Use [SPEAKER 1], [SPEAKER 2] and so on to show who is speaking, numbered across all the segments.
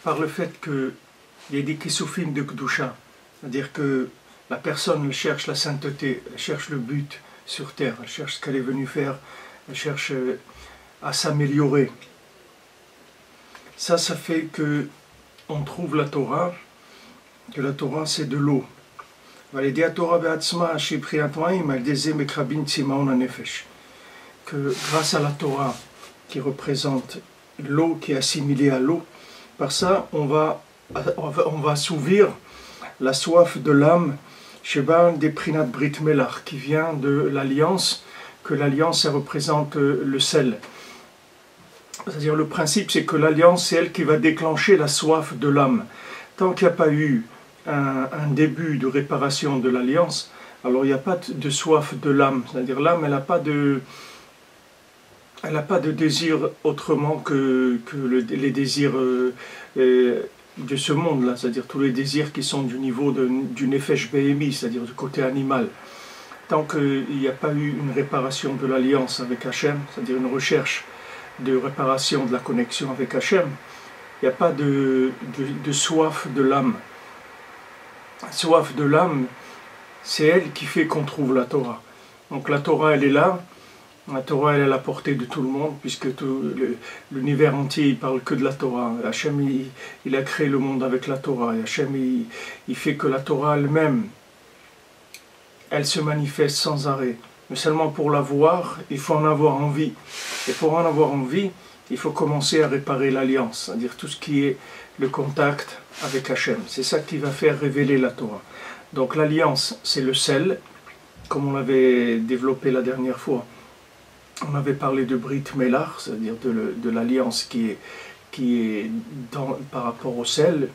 [SPEAKER 1] par le fait qu'il y a des kisufim de Kedusha, c'est-à-dire que la personne elle cherche la sainteté, elle cherche le but sur terre, elle cherche ce qu'elle est venue faire, elle cherche à s'améliorer. Ça fait que on trouve la Torah, que la Torah c'est de l'eau. Que grâce à la Torah qui représente l'eau, qui est assimilée à l'eau, par ça on va assouvir la soif de l'âme chez des Prinat Brit Melach, qui vient de l'alliance, que l'alliance elle représente le sel. C'est-à-dire le principe c'est que l'alliance c'est elle qui va déclencher la soif de l'âme. Tant qu'il n'y a pas eu un début de réparation de l'alliance, alors il n'y a pas de soif de l'âme. C'est-à-dire l'âme elle n'a pas de désir autrement que les désirs de ce monde-là, c'est-à-dire tous les désirs qui sont du niveau du nefesh behemi, c'est-à-dire du côté animal. Tant qu'il n'y a pas eu une réparation de l'alliance avec Hachem, c'est-à-dire une recherche de réparation de la connexion avec Hachem, il n'y a pas de soif de l'âme. La soif de l'âme, c'est elle qui fait qu'on trouve la Torah. Donc la Torah, elle est là. La Torah, elle est à la portée de tout le monde, puisque l'univers entier, il parle que de la Torah. Hachem, il a créé le monde avec la Torah. Et Hachem, il fait que la Torah elle-même, elle se manifeste sans arrêt. Mais seulement pour la voir, il faut en avoir envie. Et pour en avoir envie, il faut commencer à réparer l'alliance, c'est-à-dire tout ce qui est le contact avec Hachem. C'est ça qui va faire révéler la Torah. Donc l'alliance, c'est le sel, comme on l'avait développé la dernière fois. On avait parlé de Brit Melach, c'est-à-dire de l'alliance qui est par rapport au sel.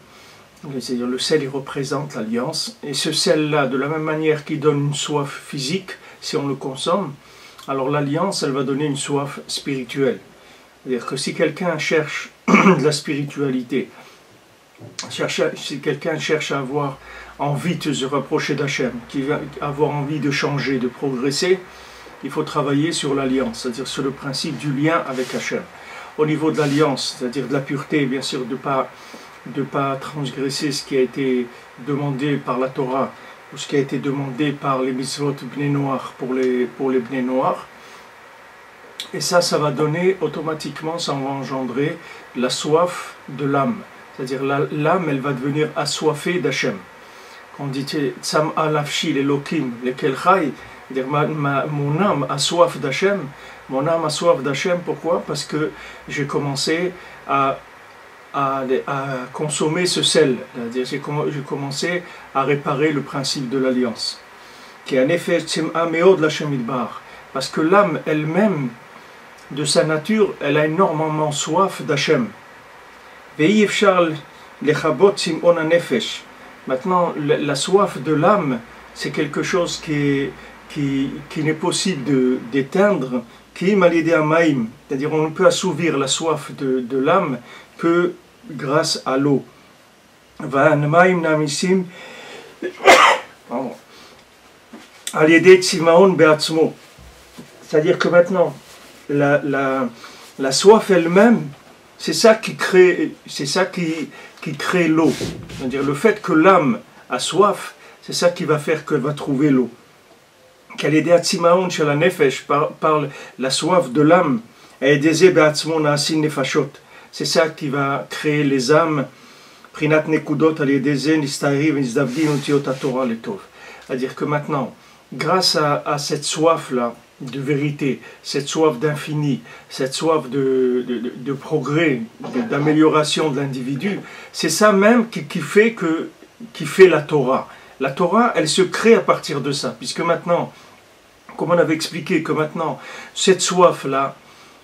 [SPEAKER 1] C'est-à-dire le sel, il représente l'alliance. Et ce sel-là, de la même manière qu'il donne une soif physique, si on le consomme, alors l'alliance, elle va donner une soif spirituelle. C'est-à-dire que si quelqu'un cherche de la spiritualité, si quelqu'un cherche à avoir envie de se rapprocher d'Hachem, qui va avoir envie de changer, de progresser, il faut travailler sur l'alliance, c'est-à-dire sur le principe du lien avec Hachem. Au niveau de l'alliance, c'est-à-dire de la pureté, bien sûr, de pas transgresser ce qui a été demandé par la Torah, ou ce qui a été demandé par les mitzvot bnei noirs pour les bnei noirs. Et ça va donner automatiquement, ça va engendrer la soif de l'âme. C'est-à-dire l'âme, elle va devenir assoiffée d'Hachem. Quand on dit Tsam alafshi l'Elokim, lekel chai, c'est-à-dire mon âme a soif d'Hachem. Mon âme a soif d'Hachem, pourquoi? Parce que j'ai commencé à consommer ce sel. C'est-à-dire j'ai commencé à réparer le principe de l'alliance. Qui est un effet de l'Hachem Idbar. Parce que l'âme elle-même, de sa nature, elle a énormément soif d'Hachem. Maintenant, la soif de l'âme, c'est quelque chose qui n'est possible d'éteindre, c'est-à-dire on ne peut assouvir la soif de l'âme que grâce à l'eau. C'est-à-dire que maintenant, la soif elle-même, c'est ça qui crée l'eau. C'est-à-dire le fait que l'âme a soif, c'est ça qui va faire qu'elle va trouver l'eau. Par la soif de l'âme, c'est ça qui va créer les âmes. C'est-à-dire que maintenant, grâce à cette soif-là de vérité, cette soif d'infini, cette soif de progrès, d'amélioration de l'individu, c'est ça même qui fait la Torah. La Torah, elle se crée à partir de ça, puisque maintenant, comme on avait expliqué, que maintenant, cette soif-là,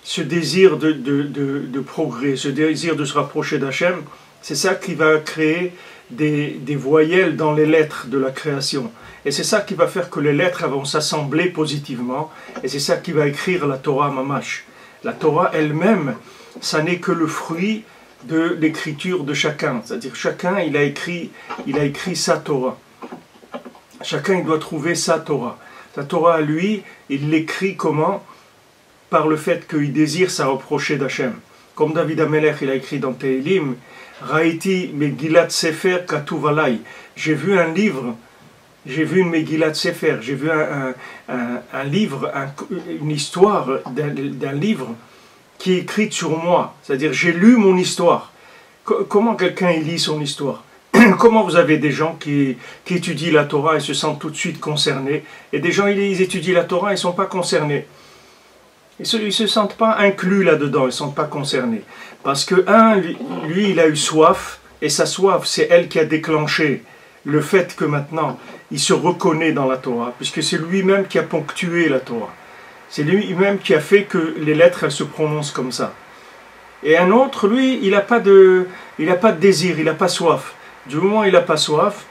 [SPEAKER 1] ce désir de progrès, ce désir de se rapprocher d'Hachem, c'est ça qui va créer des voyelles dans les lettres de la création. Et c'est ça qui va faire que les lettres vont s'assembler positivement, et c'est ça qui va écrire la Torah Mamash. La Torah elle-même, ça n'est que le fruit de l'écriture de chacun. C'est-à-dire chacun, il a écrit sa Torah. Chacun, il doit trouver sa Torah. Sa Torah à lui, il l'écrit comment? Par le fait qu'il désire se rapprocher d'Hachem. comme David Amelech, il a écrit dans Tehilim, Raïti Megillat Sefer Katuv Alay. J'ai vu un livre, j'ai vu une Megillat Sefer, j'ai vu un livre, une histoire d'un livre qui est écrite sur moi. C'est-à-dire, j'ai lu mon histoire. Comment quelqu'un lit son histoire? Comment vous avez des gens qui étudient la Torah et se sentent tout de suite concernés, et des gens, ils étudient la Torah et ne sont pas concernés. Ils ne se sentent pas inclus là-dedans, ils ne sont pas concernés. Parce que, lui, il a eu soif, et sa soif, c'est elle qui a déclenché le fait que maintenant, il se reconnaît dans la Torah, puisque c'est lui-même qui a ponctué la Torah. C'est lui-même qui a fait que les lettres, elles se prononcent comme ça. Et un autre, lui, il n'a pas de désir, il n'a pas soif. Du moment où il n'a pas soif,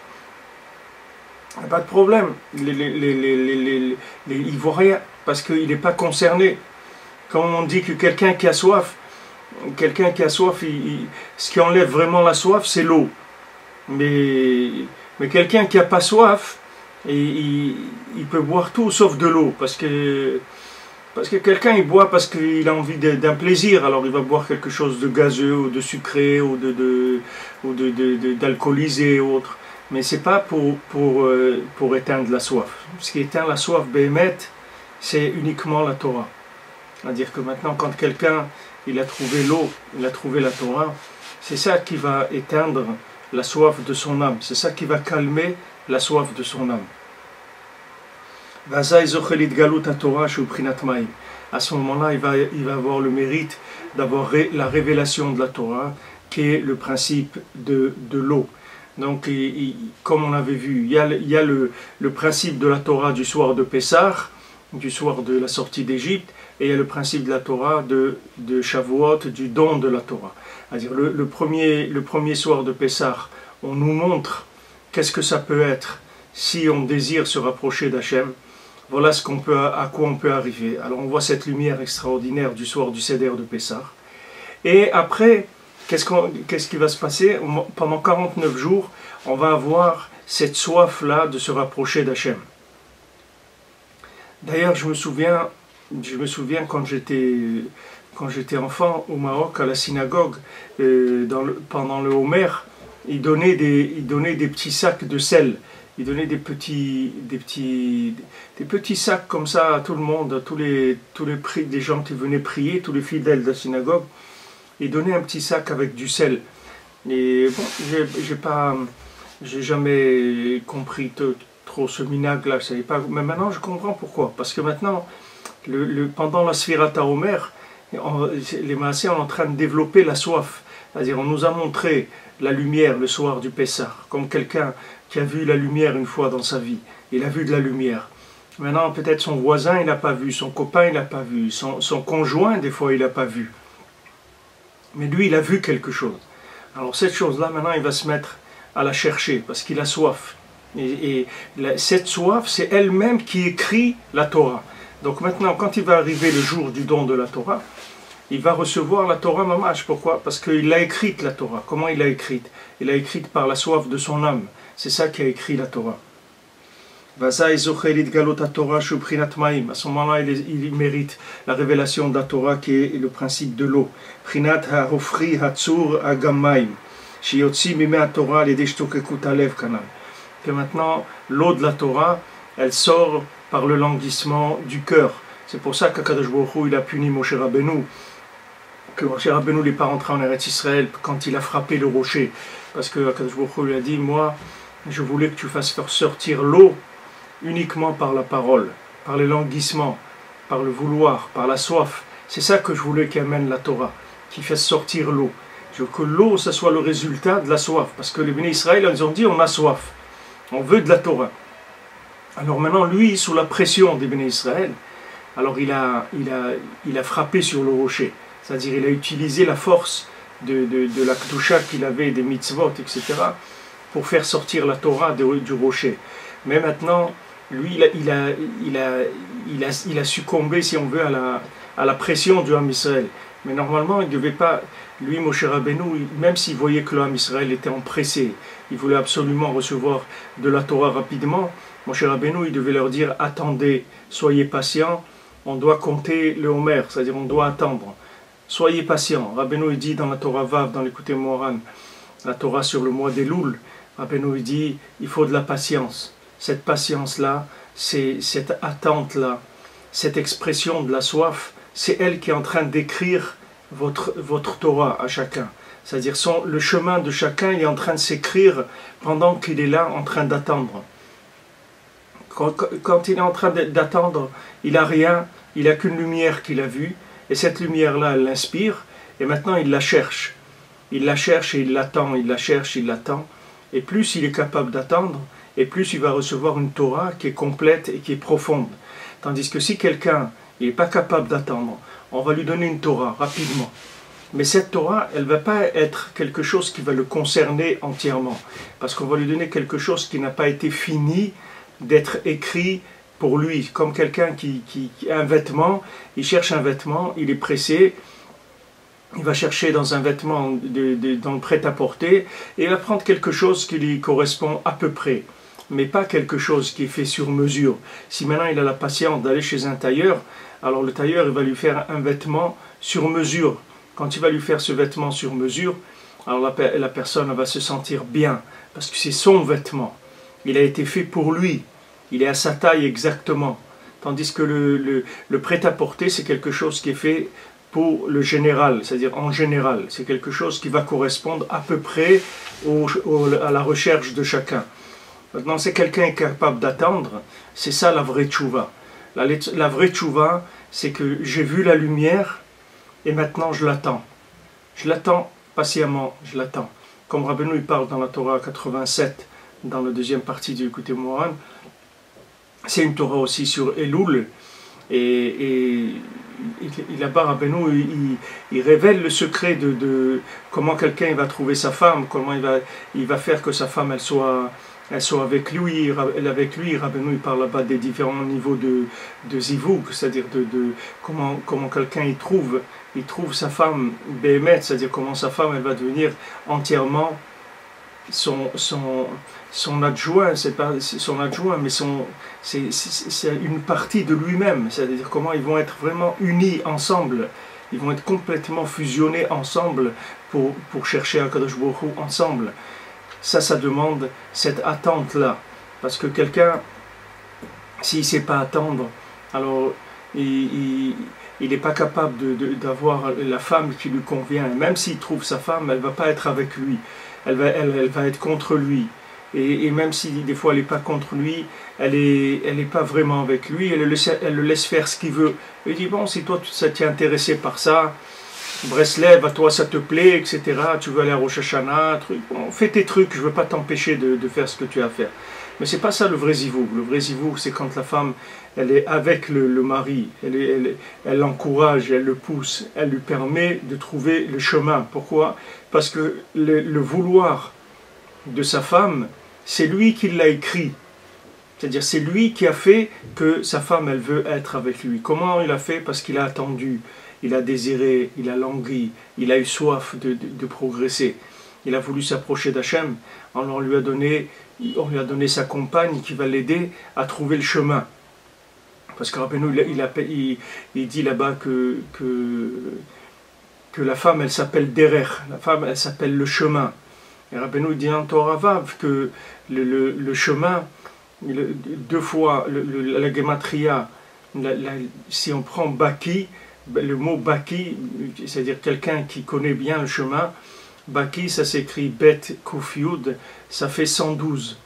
[SPEAKER 1] il n'y a pas de problème. Il ne voit rien, parce qu'il n'est pas concerné. Quand on dit que quelqu'un qui a soif, ce qui enlève vraiment la soif, c'est l'eau. Mais quelqu'un qui n'a pas soif, il peut boire tout sauf de l'eau, parce que quelqu'un il boit parce qu'il a envie d'un plaisir, alors il va boire quelque chose de gazeux ou de sucré ou d'alcoolisé ou autre. Mais c'est pas pour éteindre la soif. Ce qui éteint la soif béhémet, c'est uniquement la Torah. C'est-à-dire que maintenant, quand quelqu'un il a trouvé l'eau, il a trouvé la Torah, c'est ça qui va éteindre la soif de son âme. C'est ça qui va calmer la soif de son âme. À ce moment-là, il va avoir le mérite d'avoir la révélation de la Torah, qui est le principe de l'eau. Donc, comme on avait vu, il y a le principe de la Torah du soir de Pessah, du soir de la sortie d'Égypte, et il y a le principe de la Torah de Shavuot, du don de la Torah. C'est-à-dire le premier soir de Pessah, on nous montre qu'est-ce que ça peut être si on désire se rapprocher d'Hachem. Voilà à quoi on peut arriver. Alors on voit cette lumière extraordinaire du soir du Seder de Pessah. Et après, qu'est-ce qui va se passer? Pendant 49 jours, on va avoir cette soif-là de se rapprocher d'Hachem. D'ailleurs, je me souviens quand j'étais enfant au Maroc, à la synagogue, pendant le Homer, ils donnaient des petits sacs de sel. Ils donnaient des petits sacs comme ça à tout le monde, à tous les des gens qui venaient prier, tous les fidèles de la synagogue. Ils donnaient un petit sac avec du sel. Et bon, j'ai jamais compris trop ce minag là. Mais maintenant je comprends pourquoi. Parce que maintenant, pendant la Sfirat HaOmer, les Maaseh sont en train de développer la soif. C'est-à-dire, on nous a montré la lumière le soir du Pessah, comme quelqu'un qui a vu la lumière une fois dans sa vie. Il a vu de la lumière. Maintenant, peut-être son voisin, il n'a pas vu, son copain, il n'a pas vu, son conjoint, des fois, il n'a pas vu. Mais lui, il a vu quelque chose. Alors, cette chose-là, maintenant, il va se mettre à la chercher, parce qu'il a soif. Cette soif, c'est elle-même qui écrit la Torah. Donc maintenant, quand il va arriver le jour du don de la Torah, il va recevoir la Torah mamash. Pourquoi? Parce qu'il a écrite la Torah. Comment il l'a écrite? Il l'a écrite par la soif de son âme. C'est ça qui a écrit la Torah. À ce moment-là, il mérite la révélation de la Torah qui est le principe de l'eau. Que maintenant, l'eau de la Torah, elle sort par le languissement du cœur. C'est pour ça qu'Akadosh Baruch Hu, il a puni Moshe Rabbeinu, que Moshe Rabbeinu n'est pas rentré en Eretz Israël quand il a frappé le rocher. Parce que Akadosh Baruch Hu lui a dit, moi, je voulais que tu fasses faire sortir l'eau uniquement par la parole, par le languissement, par le vouloir, par la soif. C'est ça que je voulais qu'amène la Torah, qui fasse sortir l'eau. Je veux que l'eau, ça soit le résultat de la soif. Parce que les bénis Israël, ils ont dit, on a soif. On veut de la Torah. Alors maintenant, lui, sous la pression des bénis Israël, alors il a frappé sur le rocher. C'est-à-dire, il a utilisé la force de la Kedusha qu'il avait, des mitzvot, etc., pour faire sortir la Torah du rocher. Mais maintenant, lui, il a succombé, si on veut, à la pression du Ham Israël. Mais normalement, il ne devait pas, lui, Moshe Rabbeinu, même s'il voyait que le Ham Israël était empressé, il voulait absolument recevoir de la Torah rapidement, Moshe Rabbeinu, il devait leur dire, attendez, soyez patients, on doit compter le Homer, c'est-à-dire on doit attendre. Soyez patient. Rabbeinu dit dans la Torah Vav, dans l'écouté Moran, la Torah sur le mois des Loul, Rabbeinu dit il faut de la patience. Cette patience-là, c'est cette attente-là, cette expression de la soif, c'est elle qui est en train d'écrire votre Torah à chacun. C'est-à-dire le chemin de chacun est en train de s'écrire pendant qu'il est là en train d'attendre. Quand il est en train d'attendre, il n'a rien, il n'a qu'une lumière qu'il a vue, et cette lumière-là, elle l'inspire, et maintenant il la cherche. Il la cherche et il l'attend, il la cherche, il l'attend. Et plus il est capable d'attendre, et plus il va recevoir une Torah qui est complète et qui est profonde. Tandis que si quelqu'un n'est pas capable d'attendre, on va lui donner une Torah rapidement. Mais cette Torah, elle ne va pas être quelque chose qui va le concerner entièrement. Parce qu'on va lui donner quelque chose qui n'a pas été fini d'être écrit pour lui. Comme quelqu'un qui a un vêtement, il cherche un vêtement, il est pressé, il va chercher dans un vêtement dans le prêt-à-porter, et il va prendre quelque chose qui lui correspond à peu près. Mais pas quelque chose qui est fait sur mesure. Si maintenant il a la patience d'aller chez un tailleur, alors le tailleur il va lui faire un vêtement sur mesure. Quand il va lui faire ce vêtement sur mesure, alors la personne va se sentir bien, parce que c'est son vêtement. Il a été fait pour lui, il est à sa taille exactement. Tandis que le prêt-à-porter, c'est quelque chose qui est fait pour le général, c'est-à-dire en général. C'est quelque chose qui va correspondre à peu près à la recherche de chacun. Maintenant, c'est quelqu'un qui est capable d'attendre, c'est ça la vraie tchouva. La vraie tchouva, c'est que j'ai vu la lumière, et maintenant je l'attends. Je l'attends patiemment, je l'attends. Comme Rabbeinu il parle dans la Torah 87, dans la deuxième partie du Écoutez Moran, c'est une Torah aussi sur Elul, et là-bas Rabbeinu il révèle le secret de comment quelqu'un va trouver sa femme, comment il va faire que sa femme elle soit avec lui. Rabbeinu il parle là-bas des différents niveaux de zivug, c'est-à-dire de comment quelqu'un il trouve sa femme béhémet, c'est-à-dire comment sa femme elle va devenir entièrement son adjoint, c'est pas son adjoint, mais c'est une partie de lui-même, c'est-à-dire comment ils vont être vraiment unis ensemble, ils vont être complètement fusionnés ensemble pour chercher un Kadosh Baruch Hu ensemble. Ça demande cette attente-là, parce que quelqu'un, s'il ne sait pas attendre, alors il n'est pas capable d'avoir la femme qui lui convient. Même s'il trouve sa femme, elle ne va pas être avec lui, elle va être contre lui. Et même si des fois elle n'est pas contre lui, elle n'est pas vraiment avec lui, elle le laisse faire ce qu'il veut. Il dit, bon, si toi ça t'es intéressé par ça, Breslev, à toi ça te plaît, etc. Tu veux aller à Rosh Hashanah, bon, fais tes trucs, je ne veux pas t'empêcher de faire ce que tu as à faire. Mais c'est pas ça le vrai zivug. Le vrai zivug, c'est quand la femme, elle est avec le mari, elle l'encourage, elle le pousse, elle lui permet de trouver le chemin. Pourquoi? Parce que le vouloir de sa femme, c'est lui qui l'a écrit. C'est-à-dire c'est lui qui a fait que sa femme, elle veut être avec lui. Comment il a fait? Parce qu'il a attendu. Il a désiré, il a langui, il a eu soif de progresser. Il a voulu s'approcher d'Hachem. On lui a donné sa compagne qui va l'aider à trouver le chemin. Parce que rappelez-nous, il dit là-bas que la femme, elle s'appelle Derer. La femme, elle s'appelle le chemin. Et rappelez-nous, il dit en Torah Vav que le chemin, deux fois, la gematria, si on prend Baki, le mot Baki, c'est-à-dire quelqu'un qui connaît bien le chemin, Baki, ça s'écrit Bet Koufioud, ça fait 112.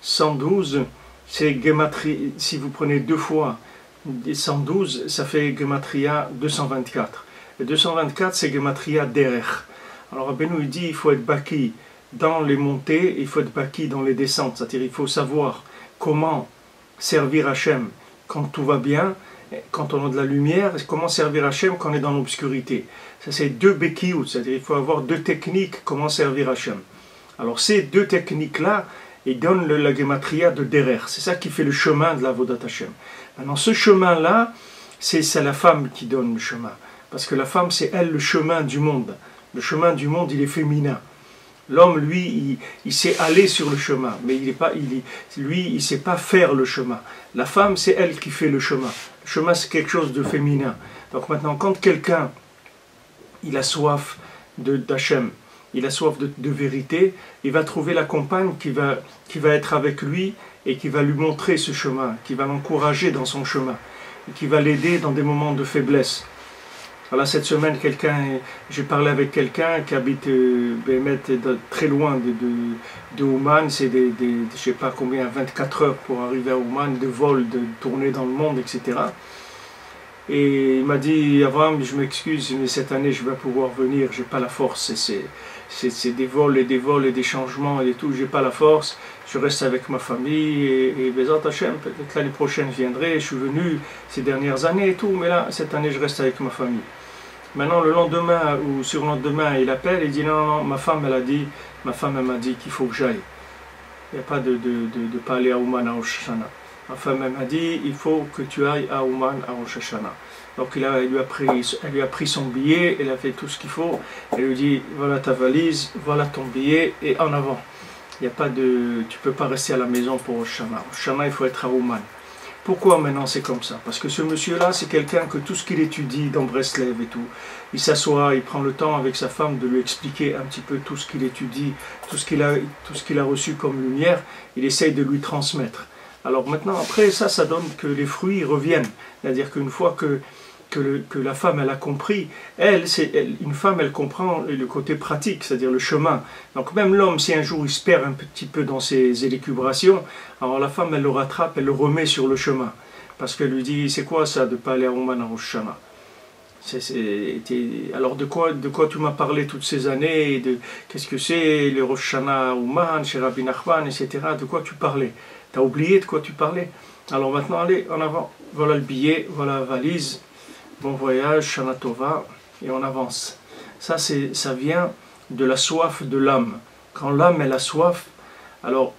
[SPEAKER 1] 112, c'est Gematria, si vous prenez deux fois 112, ça fait Gematria 224. Et 224, c'est Gematria Derer. Alors Rabbeinu il dit il faut être Baki dans les montées, il faut être Baki dans les descentes, c'est-à-dire il faut savoir comment servir Hachem quand tout va bien, quand on a de la lumière, comment servir Hachem quand on est dans l'obscurité. Ça c'est deux Bekiout, c'est-à-dire il faut avoir deux techniques comment servir Hachem. Alors ces deux techniques-là, ils donnent la gematria de Derer. C'est ça qui fait le chemin de la Vodat Hachem. Maintenant ce chemin-là, c'est la femme qui donne le chemin. Parce que la femme, c'est elle le chemin du monde. Le chemin du monde, il est féminin. L'homme, lui, il sait aller sur le chemin, mais lui, il ne sait pas faire le chemin. La femme, c'est elle qui fait le chemin. Le chemin, c'est quelque chose de féminin. Donc maintenant, quand quelqu'un, il a soif d'Hachem, il a soif de vérité, il va trouver la compagne qui va être avec lui et qui va lui montrer ce chemin, qui va l'encourager dans son chemin, et qui va l'aider dans des moments de faiblesse. Voilà, cette semaine, j'ai parlé avec quelqu'un qui habite très loin de Ouman, c'est je ne sais pas combien, 24 heures pour arriver à Ouman, de vol, de tournée dans le monde, etc. Et il m'a dit, Avram, je m'excuse, mais cette année je vais pouvoir venir, j'ai pas la force, c'est des vols et des vols et des changements et tout, j'ai pas la force, je reste avec ma famille et Bezat Hashem, peut-être l'année prochaine je viendrai, je suis venu ces dernières années et tout, mais là, cette année je reste avec ma famille. Maintenant, le lendemain ou sur le lendemain, il appelle et dit non, ma femme elle m'a dit qu'il faut que j'aille. Il n'y a pas de pas aller à Ouman à Rosh Hashanah. Ma femme elle m'a dit il faut que tu ailles à Ouman à Rosh Hashanah. Donc elle lui a pris son billet, elle a fait tout ce qu'il faut. Elle lui dit voilà ta valise, voilà ton billet et en avant. Il y a pas tu peux pas rester à la maison pour Rosh Hashanah. Rosh Hashanah, il faut être à Ouman. Pourquoi maintenant c'est comme ça? Parce que ce monsieur-là, c'est quelqu'un que tout ce qu'il étudie dans Breslev et tout, il s'assoit, il prend le temps avec sa femme de lui expliquer un petit peu tout ce qu'il étudie, tout ce qu'il a reçu comme lumière, il essaye de lui transmettre. Alors maintenant, après ça donne que les fruits reviennent. C'est-à-dire qu'une fois que la femme elle a compris, une femme elle comprend le côté pratique, c'est-à-dire le chemin. Donc même l'homme, si un jour il se perd un petit peu dans ses élucubrations, alors la femme elle le rattrape, elle le remet sur le chemin. Parce qu'elle lui dit, c'est quoi ça de ne pas aller à Ouman à Rosh Hashanah? Alors de quoi tu m'as parlé toutes ces années, qu'est-ce que c'est, le Rosh Hashanah à Ouman, chez Rabbi Nachman, etc. De quoi tu parlais? Tu as oublié de quoi tu parlais? Alors maintenant, allez, en avant. Voilà le billet, voilà la valise. Bon voyage, Shana Tova, et on avance. Ça vient de la soif de l'âme. Quand l'âme elle a soif, alors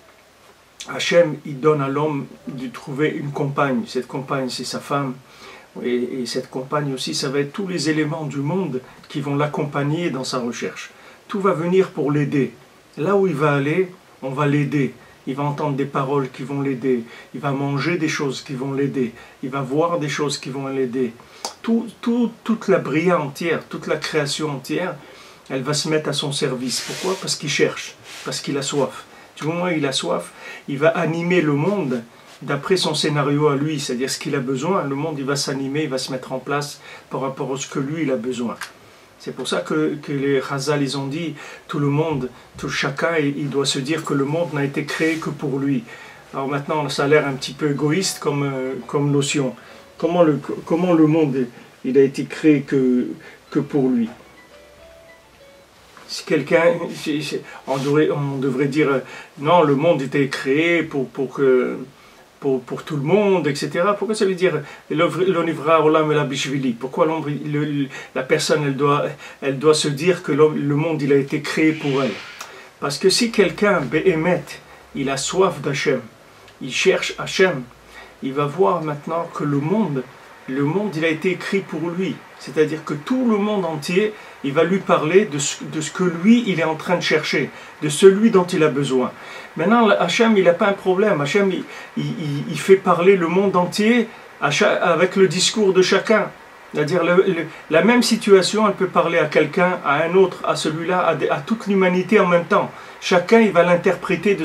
[SPEAKER 1] Hachem il donne à l'homme de trouver une compagne. Cette compagne c'est sa femme. Et cette compagne aussi, ça va être tous les éléments du monde qui vont l'accompagner dans sa recherche. Tout va venir pour l'aider. Là où il va aller, on va l'aider. Il va entendre des paroles qui vont l'aider. Il va manger des choses qui vont l'aider. Il va voir des choses qui vont l'aider. Toute la bria entière, toute la création entière, elle va se mettre à son service. Pourquoi? Parce qu'il cherche, parce qu'il a soif. Du moment où il a soif, il va animer le monde d'après son scénario à lui, c'est-à-dire ce qu'il a besoin. Le monde il va s'animer, il va se mettre en place par rapport à ce que lui il a besoin. C'est pour ça que les Chazal ils ont dit, tout le monde, tout chacun, il doit se dire que le monde n'a été créé que pour lui. Alors maintenant, ça a l'air un petit peu égoïste comme notion. Comment le monde il a été créé que pour lui? Si quelqu'un, on devrait dire, non, le monde était créé pour tout le monde, etc. Pourquoi ça veut dire l'onivra olam el bishvili? Pourquoi la personne elle doit se dire que le monde il a été créé pour elle? Parce que si quelqu'un be'emet, il a soif d'Hachem, il cherche Hachem, il va voir maintenant que le monde il a été écrit pour lui. C'est-à-dire que tout le monde entier, il va lui parler de ce que lui, il est en train de chercher, de celui dont il a besoin. Maintenant, Hachem, il n'a pas un problème. Hachem, il fait parler le monde entier avec le discours de chacun. C'est-à-dire, la même situation, elle peut parler à quelqu'un, à un autre, à celui-là, à toute l'humanité en même temps. Chacun, il va l'interpréter de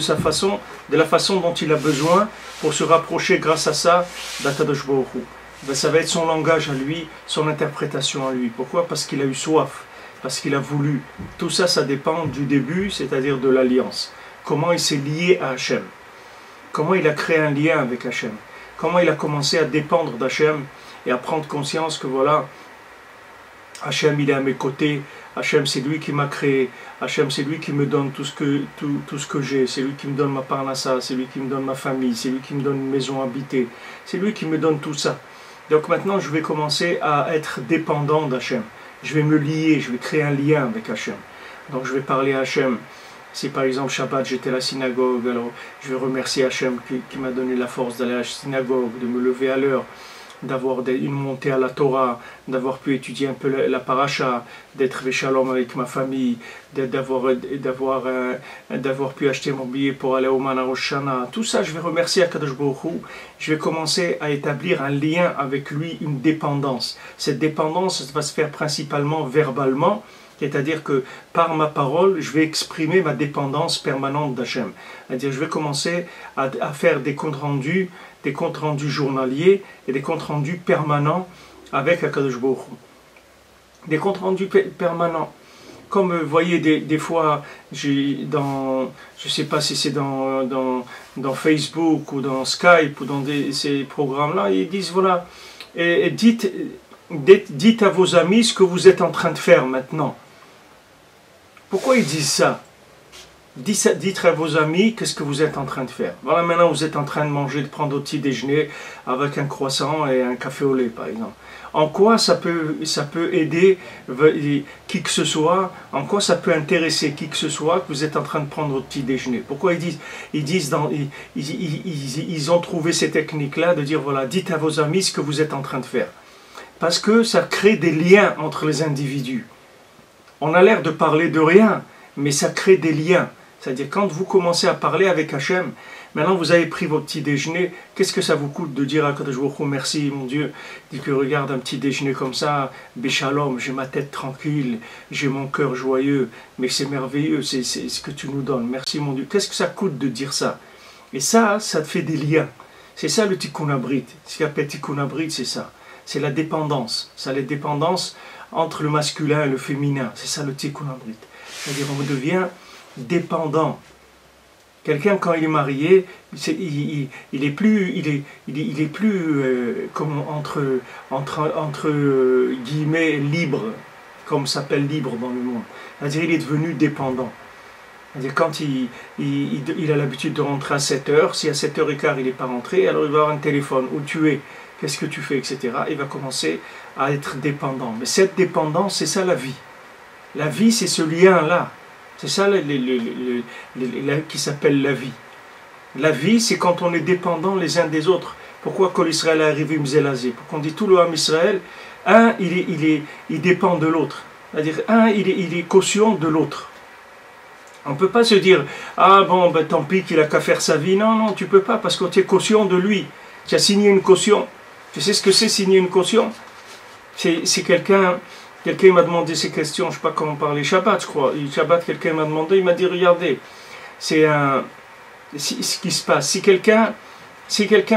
[SPEAKER 1] la façon dont il a besoin pour se rapprocher grâce à ça d'Akadosh Baruch Hu. Ben, ça va être son langage à lui, son interprétation à lui. Pourquoi? Parce qu'il a eu soif, parce qu'il a voulu. Tout ça, ça dépend du début, c'est-à-dire de l'alliance. Comment il s'est lié à Hachem. Comment il a créé un lien avec Hachem. Comment il a commencé à dépendre d'Hachem et à prendre conscience que voilà, Hachem il est à mes côtés, Hachem c'est lui qui m'a créé, Hachem c'est lui qui me donne tout ce que j'ai, c'est lui qui me donne ma parnassa, c'est lui qui me donne ma famille, c'est lui qui me donne une maison habitée, c'est lui qui me donne tout ça. Donc maintenant je vais commencer à être dépendant d'Hachem, je vais me lier, je vais créer un lien avec Hachem. Donc je vais parler à Hachem. Si par exemple Shabbat j'étais à la synagogue, alors je vais remercier Hachem qui m'a donné la force d'aller à la synagogue, de me lever à l'heure. d'avoir une montée à la Torah, d'avoir pu étudier un peu la paracha, d'être Shalom avec ma famille, d'avoir pu acheter mon billet pour aller au Man Rosh Hashanah. Tout ça, je vais remercier Akadosh Baruch Hu. Je vais commencer à établir un lien avec lui, une dépendance. Cette dépendance va se faire principalement verbalement, c'est-à-dire que par ma parole, je vais exprimer ma dépendance permanente d'Hachem. C'est-à-dire je vais commencer à faire des comptes rendus journaliers et des comptes rendus permanents avec Akadosh Baruch Hu. Des comptes rendus permanents. Comme vous voyez, des fois, je ne sais pas si c'est dans Facebook ou dans Skype ou dans ces programmes-là, ils disent voilà, et dites à vos amis ce que vous êtes en train de faire maintenant. Pourquoi ils disent ça? Dites à vos amis qu'est-ce que vous êtes en train de faire. Voilà, maintenant vous êtes en train de manger, de prendre au petit déjeuner avec un croissant et un café au lait, par exemple. En quoi ça peut aider qui que ce soit, en quoi ça peut intéresser qui que ce soit que vous êtes en train de prendre au petit déjeuner. Pourquoi ils ont trouvé ces techniques-là de dire voilà, dites à vos amis ce que vous êtes en train de faire. Parce que ça crée des liens entre les individus. On a l'air de parler de rien, mais ça crée des liens. C'est-à-dire quand vous commencez à parler avec Hachem, maintenant vous avez pris votre petit déjeuner, qu'est-ce que ça vous coûte de dire à Kadosh Baruch Hu, merci mon Dieu, dit que regarde un petit déjeuner comme ça, Béchalom, j'ai ma tête tranquille, j'ai mon cœur joyeux, mais c'est merveilleux, c'est ce que tu nous donnes, merci mon Dieu. Qu'est-ce que ça coûte de dire ça? Et ça fait des liens. C'est ça le Tikkun Abrit. Ce qu'on appelle Tikkun Abrit, c'est ça. C'est la dépendance. C'est la dépendance entre le masculin et le féminin. C'est ça le Tikkun Abrit. C'est-à-dire on devient dépendant. Quelqu'un quand il est marié, il est plus comme entre guillemets libre, comme s'appelle libre dans le monde. C'est-à-dire il est devenu dépendant. C'est-à-dire quand il a l'habitude de rentrer à 7h, si à 7h15 il n'est pas rentré, alors il va avoir un téléphone, où tu es, qu'est-ce que tu fais, etc. Il va commencer à être dépendant. Mais cette dépendance, c'est ça la vie. La vie, c'est ce lien-là. C'est ça qui s'appelle la vie. La vie, c'est quand on est dépendant les uns des autres. Pourquoi Kol Israël est arrivé Mzelazé? Pourquoi on dit tout le Ham Israël, un, il dépend de l'autre. C'est-à-dire, un, il est caution de l'autre. On ne peut pas se dire, ah bon, ben, tant pis qu'il a qu'à faire sa vie. Non, non, tu ne peux pas, parce que tu es caution de lui. Tu as signé une caution. Tu sais ce que c'est signer une caution? C'est quelqu'un m'a demandé ces questions, je ne sais pas comment parler, Shabbat, je crois. Shabbat, quelqu'un m'a demandé, il m'a dit, regardez, ce qui se passe. Si quelqu'un,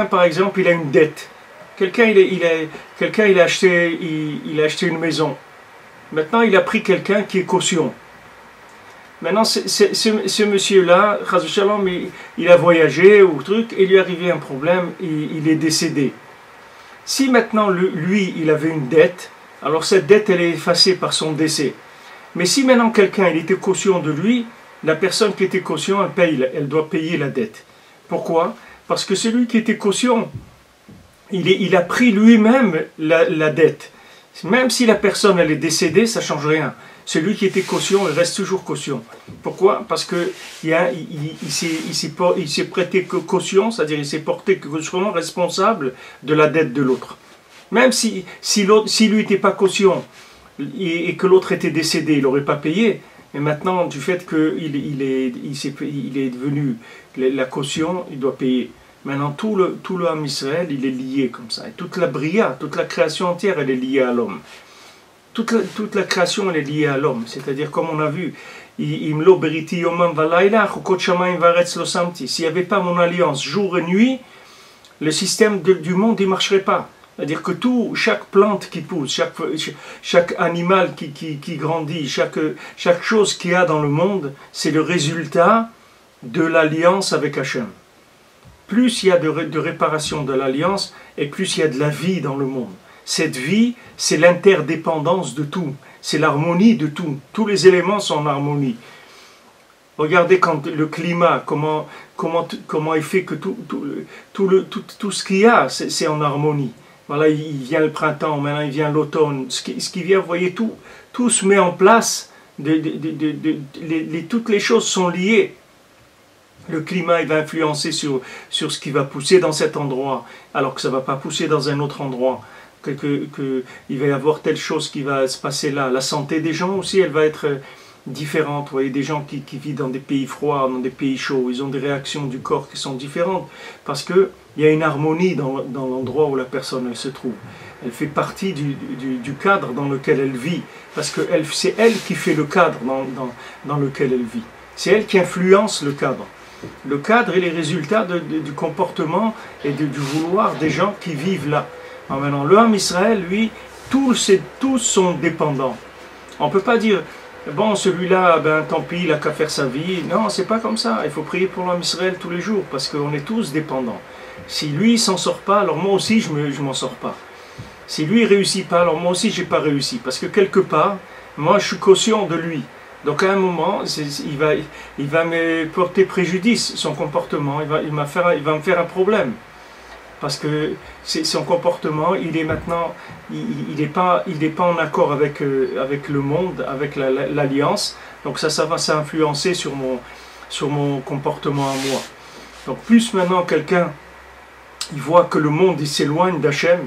[SPEAKER 1] par exemple, il a une dette, quelqu'un, il a acheté une maison. Maintenant, il a pris quelqu'un qui est caution. Maintenant, ce monsieur-là, il a voyagé ou truc, et il lui est arrivé un problème, il est décédé. Si maintenant, lui, il avait une dette, alors cette dette, elle est effacée par son décès. Mais si maintenant quelqu'un, il était caution de lui, la personne qui était caution, elle doit payer la dette. Pourquoi? Parce que celui qui était caution, il a pris lui-même la dette. Même si la personne, elle est décédée, ça ne change rien. Celui qui était caution, il reste toujours caution. Pourquoi? Parce que il s'est prêté caution, c'est-à-dire il s'est porté caution responsable de la dette de l'autre. Même si lui n'était pas caution et que l'autre était décédé, il n'aurait pas payé. Mais maintenant, du fait qu'il est devenu la caution, il doit payer. Maintenant, tout le Ham Israël, il est lié comme ça. Et toute la bria, toute la création entière, elle est liée à l'homme. Toute la création, elle est liée à l'homme. C'est-à-dire, comme on a vu, s'il n'y avait pas mon alliance jour et nuit, le système du monde ne marcherait pas. C'est-à-dire que chaque plante qui pousse, chaque animal qui grandit, chaque chose qu'il y a dans le monde, c'est le résultat de l'alliance avec Hachem. Plus il y a de réparation de l'alliance, et plus il y a de la vie dans le monde. Cette vie, c'est l'interdépendance de tout, c'est l'harmonie de tout. Tous les éléments sont en harmonie. Regardez quand le climat, comment il fait que tout ce qu'il y a, c'est en harmonie. Voilà, il vient le printemps, maintenant il vient l'automne. Ce qui vient, vous voyez, tout se met en place. Toutes les choses sont liées. Le climat il va influencer sur ce qui va pousser dans cet endroit, alors que ça ne va pas pousser dans un autre endroit. Il va y avoir telle chose qui va se passer là. La santé des gens aussi, elle va être différente. Vous voyez, des gens qui vivent dans des pays froids, dans des pays chauds, ils ont des réactions du corps qui sont différentes, parce qu'il y a une harmonie dans l'endroit où la personne elle se trouve. Elle fait partie du cadre dans lequel elle vit, parce que c'est elle qui fait le cadre dans lequel elle vit. C'est elle qui influence le cadre. Le cadre est les résultats du comportement et du vouloir des gens qui vivent là. Alors maintenant, l'homme Israël, lui, tous sont dépendants. On ne peut pas dire, bon, celui-là, ben tant pis, il n'a qu'à faire sa vie. Non, c'est pas comme ça. Il faut prier pour l'homme Israël tous les jours, parce qu'on est tous dépendants. Si lui, il s'en sort pas, alors moi aussi, je m'en sors pas. Si lui, il réussit pas, alors moi aussi, j'ai pas réussi. Parce que quelque part, moi, je suis conscient de lui. Donc à un moment, il va me porter préjudice, son comportement, il va me faire un problème. Parce que son comportement, il est maintenant, il n'est pas en accord avec le monde, avec l'alliance. Donc ça va s'influencer sur mon comportement à moi. Donc plus maintenant quelqu'un, il voit que le monde il s'éloigne d'Hachem,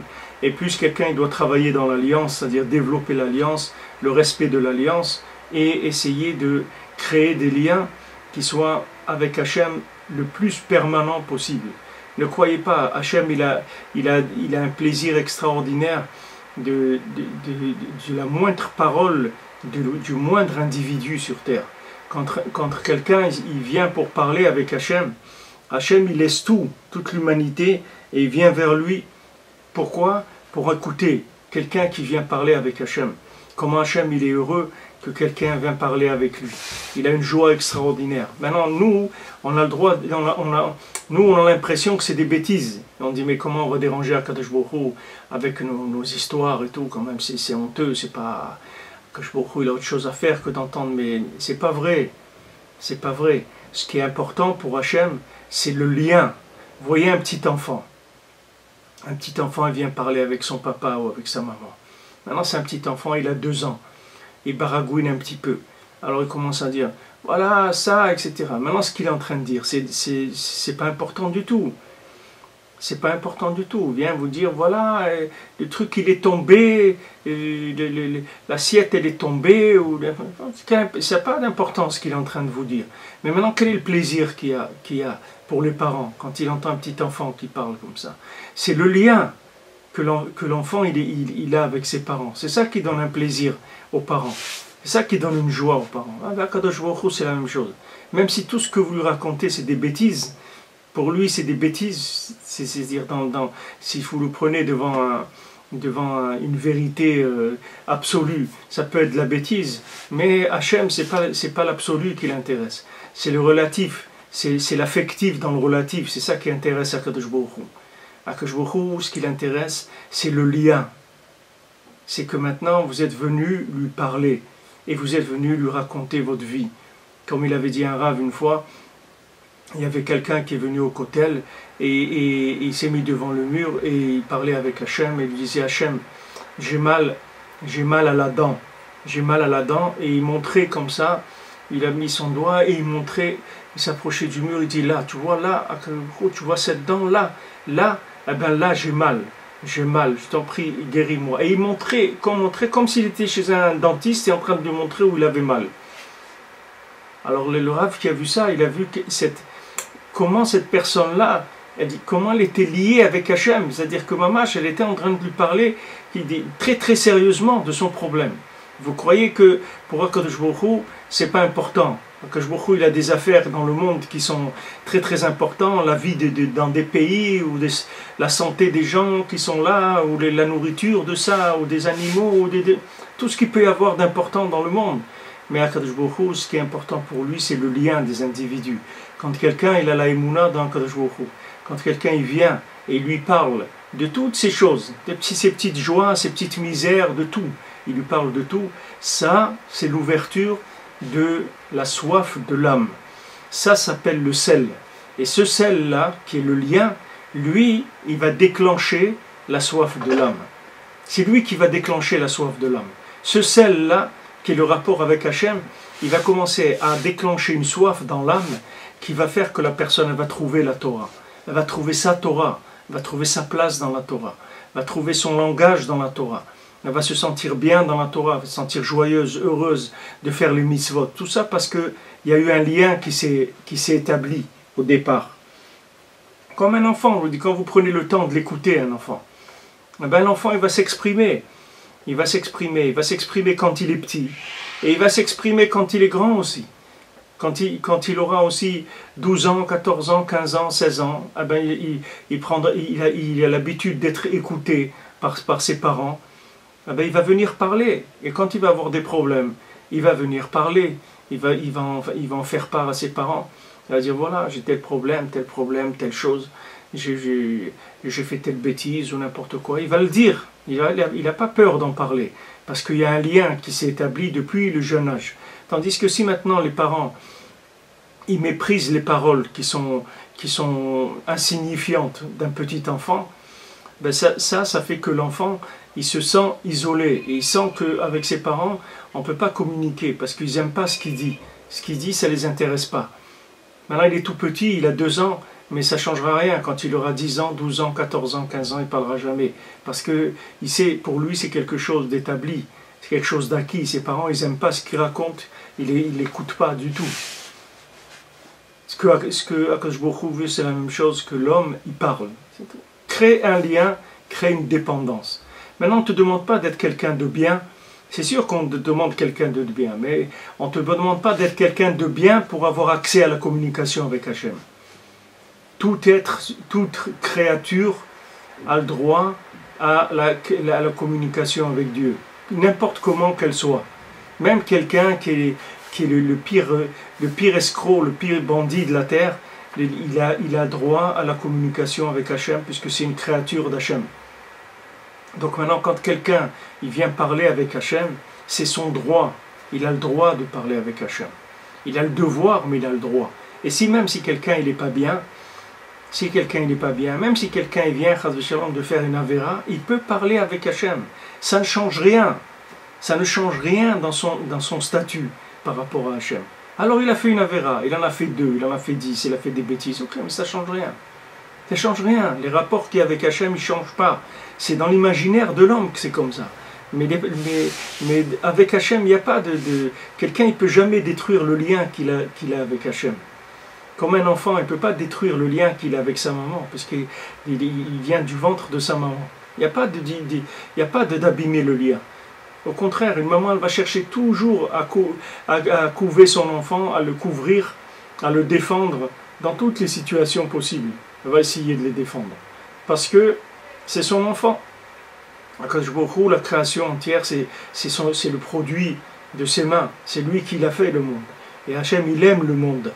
[SPEAKER 1] et plus quelqu'un il doit travailler dans l'alliance, c'est-à-dire développer l'alliance, le respect de l'alliance, et essayer de créer des liens qui soient avec Hachem le plus permanent possible. Ne croyez pas, Hachem il a un plaisir extraordinaire de la moindre parole du moindre individu sur terre. Quand quelqu'un il vient pour parler avec Hachem, Hachem il laisse toute l'humanité et il vient vers lui. Pourquoi? Pour écouter quelqu'un qui vient parler avec Hachem. Comment Hachem il est heureux que quelqu'un vient parler avec lui. Il a une joie extraordinaire. Maintenant, nous, on a le droit, on a l'impression que c'est des bêtises. Et on dit, mais comment on va déranger Akadosh Baruch Hu avec nos histoires et tout, quand même, c'est honteux, c'est pas... Akadosh Baruch Hu, il a autre chose à faire que d'entendre, mais c'est pas vrai. C'est pas vrai. Ce qui est important pour Hachem, c'est le lien. Vous voyez un petit enfant. Un petit enfant, il vient parler avec son papa ou avec sa maman. Maintenant, c'est un petit enfant, il a 2 ans. Il baragouine un petit peu. Alors il commence à dire, voilà, ça, etc. Maintenant, ce qu'il est en train de dire, c'est pas important du tout. C'est pas important du tout. Il vient vous dire, voilà, le truc, il est tombé, l'assiette, elle est tombée. Ça n'a pas d'importance ce qu'il est en train de vous dire. Mais maintenant, quel est le plaisir qu'il y a pour les parents quand il entend un petit enfant qui parle comme ça? C'est le lien que l'enfant il a avec ses parents. C'est ça qui donne un plaisir aux parents. C'est ça qui donne une joie aux parents. Akadosh Baruch Hu, c'est la même chose. Même si tout ce que vous lui racontez, c'est des bêtises, pour lui, c'est des bêtises. C'est-à-dire, si vous le prenez devant une vérité absolue, ça peut être de la bêtise. Mais Hachem, c'est pas l'absolu qui l'intéresse. C'est le relatif. C'est l'affectif dans le relatif. C'est ça qui intéresse Akadosh Baruch Hu. Akadosh Baruch Hu, ce qui l'intéresse, c'est le lien. C'est que maintenant, vous êtes venu lui parler et vous êtes venu lui raconter votre vie. Comme il avait dit un rave une fois, il y avait quelqu'un qui est venu au kotel et il s'est mis devant le mur et il parlait avec Hachem et il lui disait, Hachem, j'ai mal à la dent. J'ai mal à la dent, et il montrait comme ça, il a mis son doigt et il montrait, il s'approchait du mur, il dit, là, tu vois là, tu vois cette dent là, eh ben là j'ai mal, je t'en prie, guéris-moi. Et il montrait comme s'il était chez un dentiste et en train de lui montrer où il avait mal. Alors le Rav qui a vu ça, il a vu comment cette personne-là, comment elle était liée avec Hachem. C'est-à-dire que Mamash, elle était en train de lui parler très très sérieusement de son problème. Vous croyez que pour Akadosh Baruch Hu, c'est pas important. Akadosh Baruch Hu, il a des affaires dans le monde qui sont très très importantes, la vie dans des pays, ou la santé des gens qui sont là, ou la nourriture de ça, ou des animaux, ou tout ce qu'il peut y avoir d'important dans le monde. Mais Akadosh Baruch Hu, ce qui est important pour lui, c'est le lien des individus. Quand quelqu'un il a la émouna dans Akadosh Baruch Hu, quand quelqu'un il vient et lui parle de toutes ces choses, ces petites joies, ces petites misères, de tout, il lui parle de tout, ça c'est l'ouverture de la soif de l'âme. Ça s'appelle le sel. Et ce sel-là, qui est le lien, lui, il va déclencher la soif de l'âme. C'est lui qui va déclencher la soif de l'âme. Ce sel-là, qui est le rapport avec Hachem, il va commencer à déclencher une soif dans l'âme qui va faire que la personne elle va trouver la Torah. Elle va trouver sa Torah, elle va trouver sa place dans la Torah, elle va trouver son langage dans la Torah. Elle va se sentir bien dans la Torah, elle va se sentir joyeuse, heureuse de faire les mitzvot. Tout ça parce qu'il y a eu un lien qui s'est établi au départ. Comme un enfant, je vous dis, quand vous prenez le temps de l'écouter, un enfant, eh ben, l'enfant il va s'exprimer. Il va s'exprimer quand il est petit. Et il va s'exprimer quand il est grand aussi. Quand il aura aussi 12 ans, 14 ans, 15 ans, 16 ans, eh ben, il a l'habitude d'être écouté par ses parents. Eh ben, il va venir parler. Et quand il va avoir des problèmes, il va venir parler. Il va en faire part à ses parents. Il va dire, voilà, j'ai tel problème, telle chose. J'ai fait telle bêtise ou n'importe quoi. Il va le dire. Il n'a pas peur d'en parler. Parce qu'il y a un lien qui s'est établi depuis le jeune âge. Tandis que si maintenant les parents, ils méprisent les paroles qui sont insignifiantes d'un petit enfant, ben ça fait que l'enfant, il se sent isolé. Et il sent qu'avec ses parents, on ne peut pas communiquer parce qu'ils n'aiment pas ce qu'il dit. Ce qu'il dit, ça ne les intéresse pas. Maintenant, il est tout petit, il a 2 ans, mais ça ne changera rien. Quand il aura 10 ans, 12 ans, 14 ans, 15 ans, il ne parlera jamais. Parce que pour lui, c'est quelque chose d'établi, c'est quelque chose d'acquis. Ses parents, ils n'aiment pas ce qu'il raconte, ils ne l'écoutent pas du tout. Ce que Akadosh Baruch Hu veut, c'est la même chose que l'homme, il parle. Crée un lien, crée une dépendance. Maintenant, on ne te demande pas d'être quelqu'un de bien. C'est sûr qu'on te demande quelqu'un de bien, mais on ne te demande pas d'être quelqu'un de bien pour avoir accès à la communication avec Hachem. Tout être, toute créature a le droit à la communication avec Dieu, n'importe comment qu'elle soit. Même quelqu'un qui est le pire escroc, le pire bandit de la terre, il a droit à la communication avec Hachem, puisque c'est une créature d'Hachem. Donc maintenant, quand quelqu'un il vient parler avec Hachem, c'est son droit. Il a le droit de parler avec Hachem. Il a le devoir, mais il a le droit. Et même si quelqu'un il n'est pas bien, même si quelqu'un il vient de faire une avéra, il peut parler avec Hachem. Ça ne change rien. Ça ne change rien dans son statut par rapport à Hachem. Alors il a fait une avéra, il en a fait 2, il en a fait 10, il a fait des bêtises. Ok, mais ça ne change rien. Ça ne change rien. Les rapports qu'il y a avec Hachem, ils ne changent pas. C'est dans l'imaginaire de l'homme que c'est comme ça. Mais avec Hachem, il n'y a pas quelqu'un ne peut jamais détruire le lien qu'il a avec Hachem. Comme un enfant, il ne peut pas détruire le lien qu'il a avec sa maman, parce qu'il vient du ventre de sa maman. Il n'y a pas d'abîmer le lien. Au contraire, une maman, elle va chercher toujours à couver son enfant, à le couvrir, à le défendre dans toutes les situations possibles. Elle va essayer de les défendre. Parce que c'est son enfant. Akadosh Baruch Hu, la création entière, c'est le produit de ses mains. C'est lui qui l'a fait, le monde. Et Hachem, il aime le monde.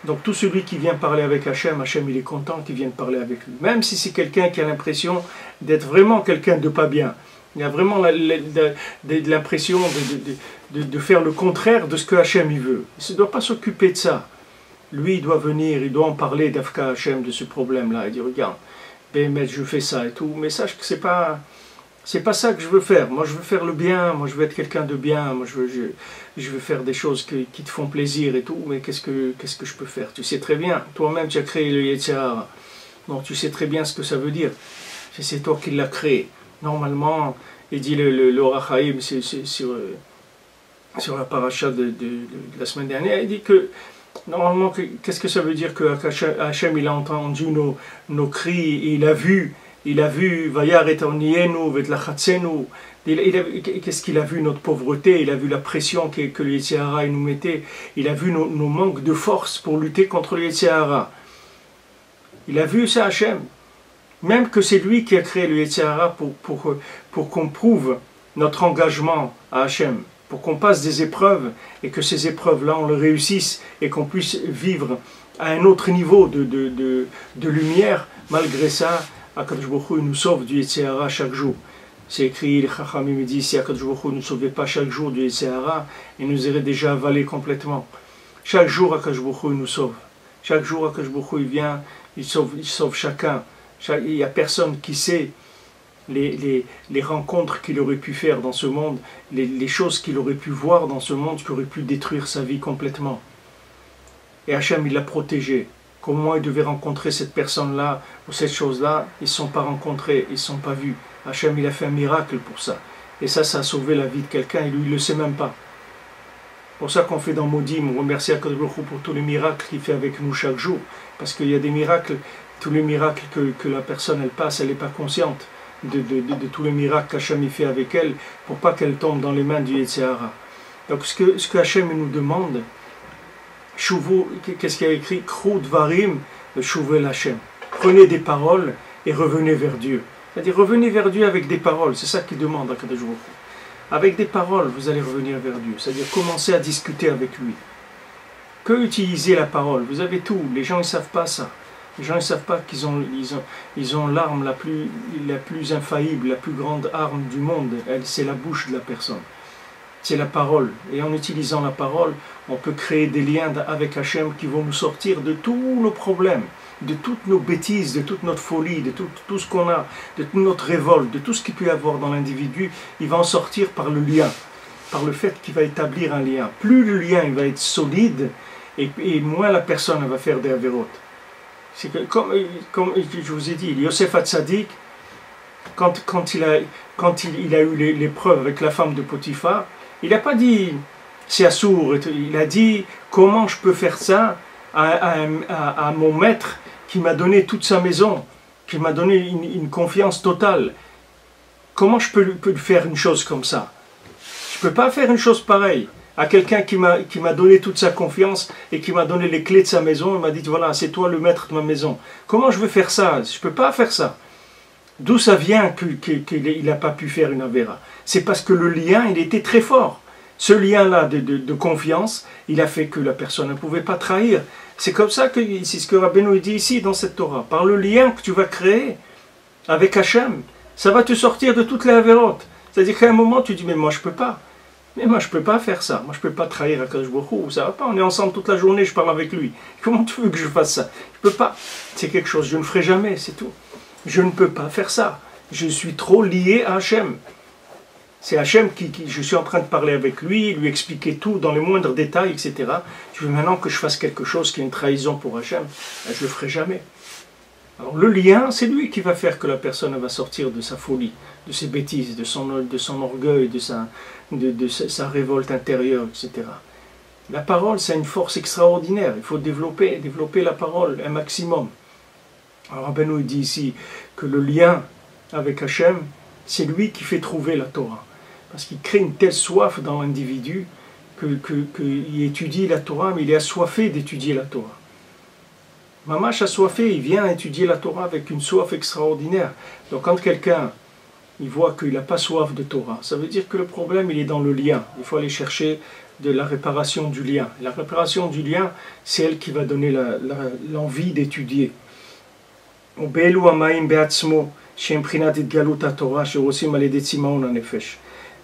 [SPEAKER 1] Donc tout celui qui vient parler avec Hachem, Hachem, il est content qu'il vienne parler avec lui. Même si c'est quelqu'un qui a l'impression d'être vraiment quelqu'un de pas bien. Il a vraiment l'impression de faire le contraire de ce que Hachem il veut. Il ne doit pas s'occuper de ça. Lui, il doit venir, il doit en parler d'Afka Hachem, de ce problème-là. Il dit, regarde, Bémet, je fais ça et tout, mais sache que c'est pas ça que je veux faire. Moi, je veux faire le bien, moi, je veux être quelqu'un de bien, moi, je veux faire des choses qui te font plaisir et tout, mais qu'est-ce que je peux faire? Tu sais très bien, toi-même, tu as créé le Yetzer Hara. Donc, tu sais très bien ce que ça veut dire. C'est toi qui l'as créé. Normalement, il dit le Orach Chaim, sur la paracha de la semaine dernière, il dit que normalement, qu'est-ce que ça veut dire que Hachem il a entendu nos cris, et il a vu Vayar et Ornienu, Vetlachatzenu, qu'est-ce qu'il a vu notre pauvreté, il a vu la pression que le Yetzer Hara nous mettait, il a vu nos manques de force pour lutter contre le Yetzer Hara. Il a vu ça Hachem. Même que c'est lui qui a créé le Yetzer Hara pour qu'on prouve notre engagement à Hachem, pour qu'on passe des épreuves et que ces épreuves-là, on les réussisse et qu'on puisse vivre à un autre niveau de lumière. Malgré ça, Akadosh Baruch Hu nous sauve du Yetzer Hara chaque jour. C'est écrit, les Chachamim disent, si Akadosh Baruch Hu ne nous sauvait pas chaque jour du Yetzer Hara, il nous aurait déjà avalé complètement. Chaque jour, Akadosh Baruch Hu nous sauve. Chaque jour, Akadosh Baruch Hu vient, il sauve chacun. Il n'y a personne qui sait les rencontres qu'il aurait pu faire dans ce monde, les choses qu'il aurait pu voir dans ce monde qui auraient pu détruire sa vie complètement. et Hachem il l'a protégé. Comment il devait rencontrer cette personne-là ou cette chose-là, ils ne sont pas rencontrés, ils ne sont pas vus. Hachem il a fait un miracle pour ça. Et ça a sauvé la vie de quelqu'un et lui il ne le sait même pas. C'est pour ça qu'on fait dans Modim, on remercie Akadosh Baruch Hu pour tous les miracles qu'il fait avec nous chaque jour. Parce qu'il y a des miracles, tous les miracles que la personne elle passe, elle n'est pas consciente de tous les miracles qu'Hachem fait avec elle pour pas qu'elle tombe dans les mains du Yetzer Hara. Donc ce que Hachem nous demande, qu'est-ce qu'il y a écrit? Krou Dvarim, Shuvel Hachem. Prenez des paroles et revenez vers Dieu. C'est-à-dire revenez vers Dieu avec des paroles, c'est ça qu'il demande à Akadosh Baruch Hu. Avec des paroles, vous allez revenir vers Dieu, c'est-à-dire commencer à discuter avec lui. Que utiliser la parole? Vous avez tout, les gens ne savent pas ça. Les gens ne savent pas qu'ils ont l'arme la plus infaillible, la plus grande arme du monde, c'est la bouche de la personne. C'est la parole. Et en utilisant la parole, on peut créer des liens avec Hachem qui vont nous sortir de tous nos problèmes, de toutes nos bêtises, de toute notre folie, de tout ce qu'on a, de toute notre révolte, de tout ce qu'il peut y avoir dans l'individu. Il va en sortir par le lien, par le fait qu'il va établir un lien. Plus le lien il va être solide, et moins la personne va faire des avérotes. C'est que, comme je vous ai dit, Yosef Hatzadik, quand il a eu l'épreuve avec la femme de Potiphar, il n'a pas dit c'est assourd, il a dit comment je peux faire ça à mon maître qui m'a donné toute sa maison, qui m'a donné une confiance totale. Comment je peux faire une chose comme ça? Je ne peux pas faire une chose pareille à quelqu'un qui m'a donné toute sa confiance et qui m'a donné les clés de sa maison. Il m'a dit voilà, c'est toi le maître de ma maison. Comment je veux faire ça? Je ne peux pas faire ça. D'où ça vient qu'il n'a pas pu faire une avéra? C'est parce que le lien, il était très fort. Ce lien-là de confiance, il a fait que la personne ne pouvait pas trahir. C'est comme ça que c'est ce que Rabbeinu dit ici dans cette Torah. Par le lien que tu vas créer avec Hachem, ça va te sortir de toutes les avérotes. C'est-à-dire qu'à un moment, tu dis mais moi je ne peux pas. Mais moi je ne peux pas faire ça. Moi je ne peux pas trahir Akadosh Baruch Hu. Ça va pas. On est ensemble toute la journée, je parle avec lui. Comment tu veux que je fasse ça? Je ne peux pas. C'est quelque chose que je ne ferai jamais, c'est tout. Je ne peux pas faire ça. Je suis trop lié à Hachem. C'est Hachem je suis en train de parler avec lui, lui expliquer tout dans les moindres détails, etc. Tu veux maintenant que je fasse quelque chose qui est une trahison pour Hachem? Je ne le ferai jamais. Alors le lien, c'est lui qui va faire que la personne va sortir de sa folie, de ses bêtises, de son orgueil, de sa révolte intérieure, etc. La parole, c'est une force extraordinaire. Il faut développer la parole un maximum. Alors Rabbeinu dit ici que le lien avec Hachem, c'est lui qui fait trouver la Torah. Parce qu'il crée une telle soif dans l'individu qu'il étudie la Torah, mais il est assoiffé d'étudier la Torah. Mamash assoiffé, il vient étudier la Torah avec une soif extraordinaire. Donc quand quelqu'un il voit qu'il n'a pas soif de Torah, ça veut dire que le problème il est dans le lien. Il faut aller chercher de la réparation du lien. La réparation du lien, c'est elle qui va donner l'envie d'étudier.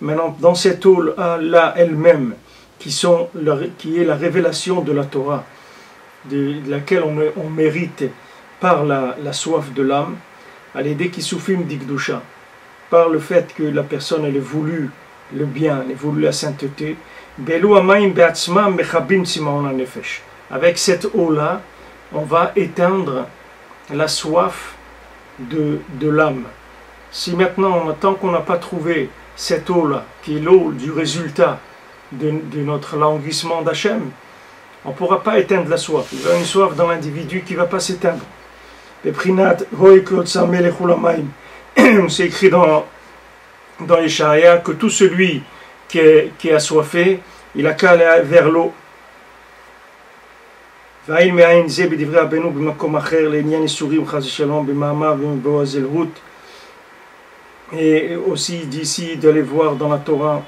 [SPEAKER 1] Maintenant, dans cette eau-là elle-même, qui est la révélation de la Torah, de laquelle on mérite par la soif de l'âme, à l'aider qui soufim d'Ikdusha, par le fait que la personne elle ait voulu le bien, elle ait voulu la sainteté. Avec cette eau-là, on va éteindre la soif de l'âme. Si maintenant, tant qu'on n'a pas trouvé cette eau-là, qui est l'eau du résultat de notre languissement d'Hachem, on ne pourra pas éteindre la soif. Il y a une soif dans l'individu qui ne va pas s'éteindre. C'est écrit dans Yeshaïa que tout celui qui est assoiffé, il a qu'à aller vers l'eau. Et aussi d'ici d'aller voir dans la Torah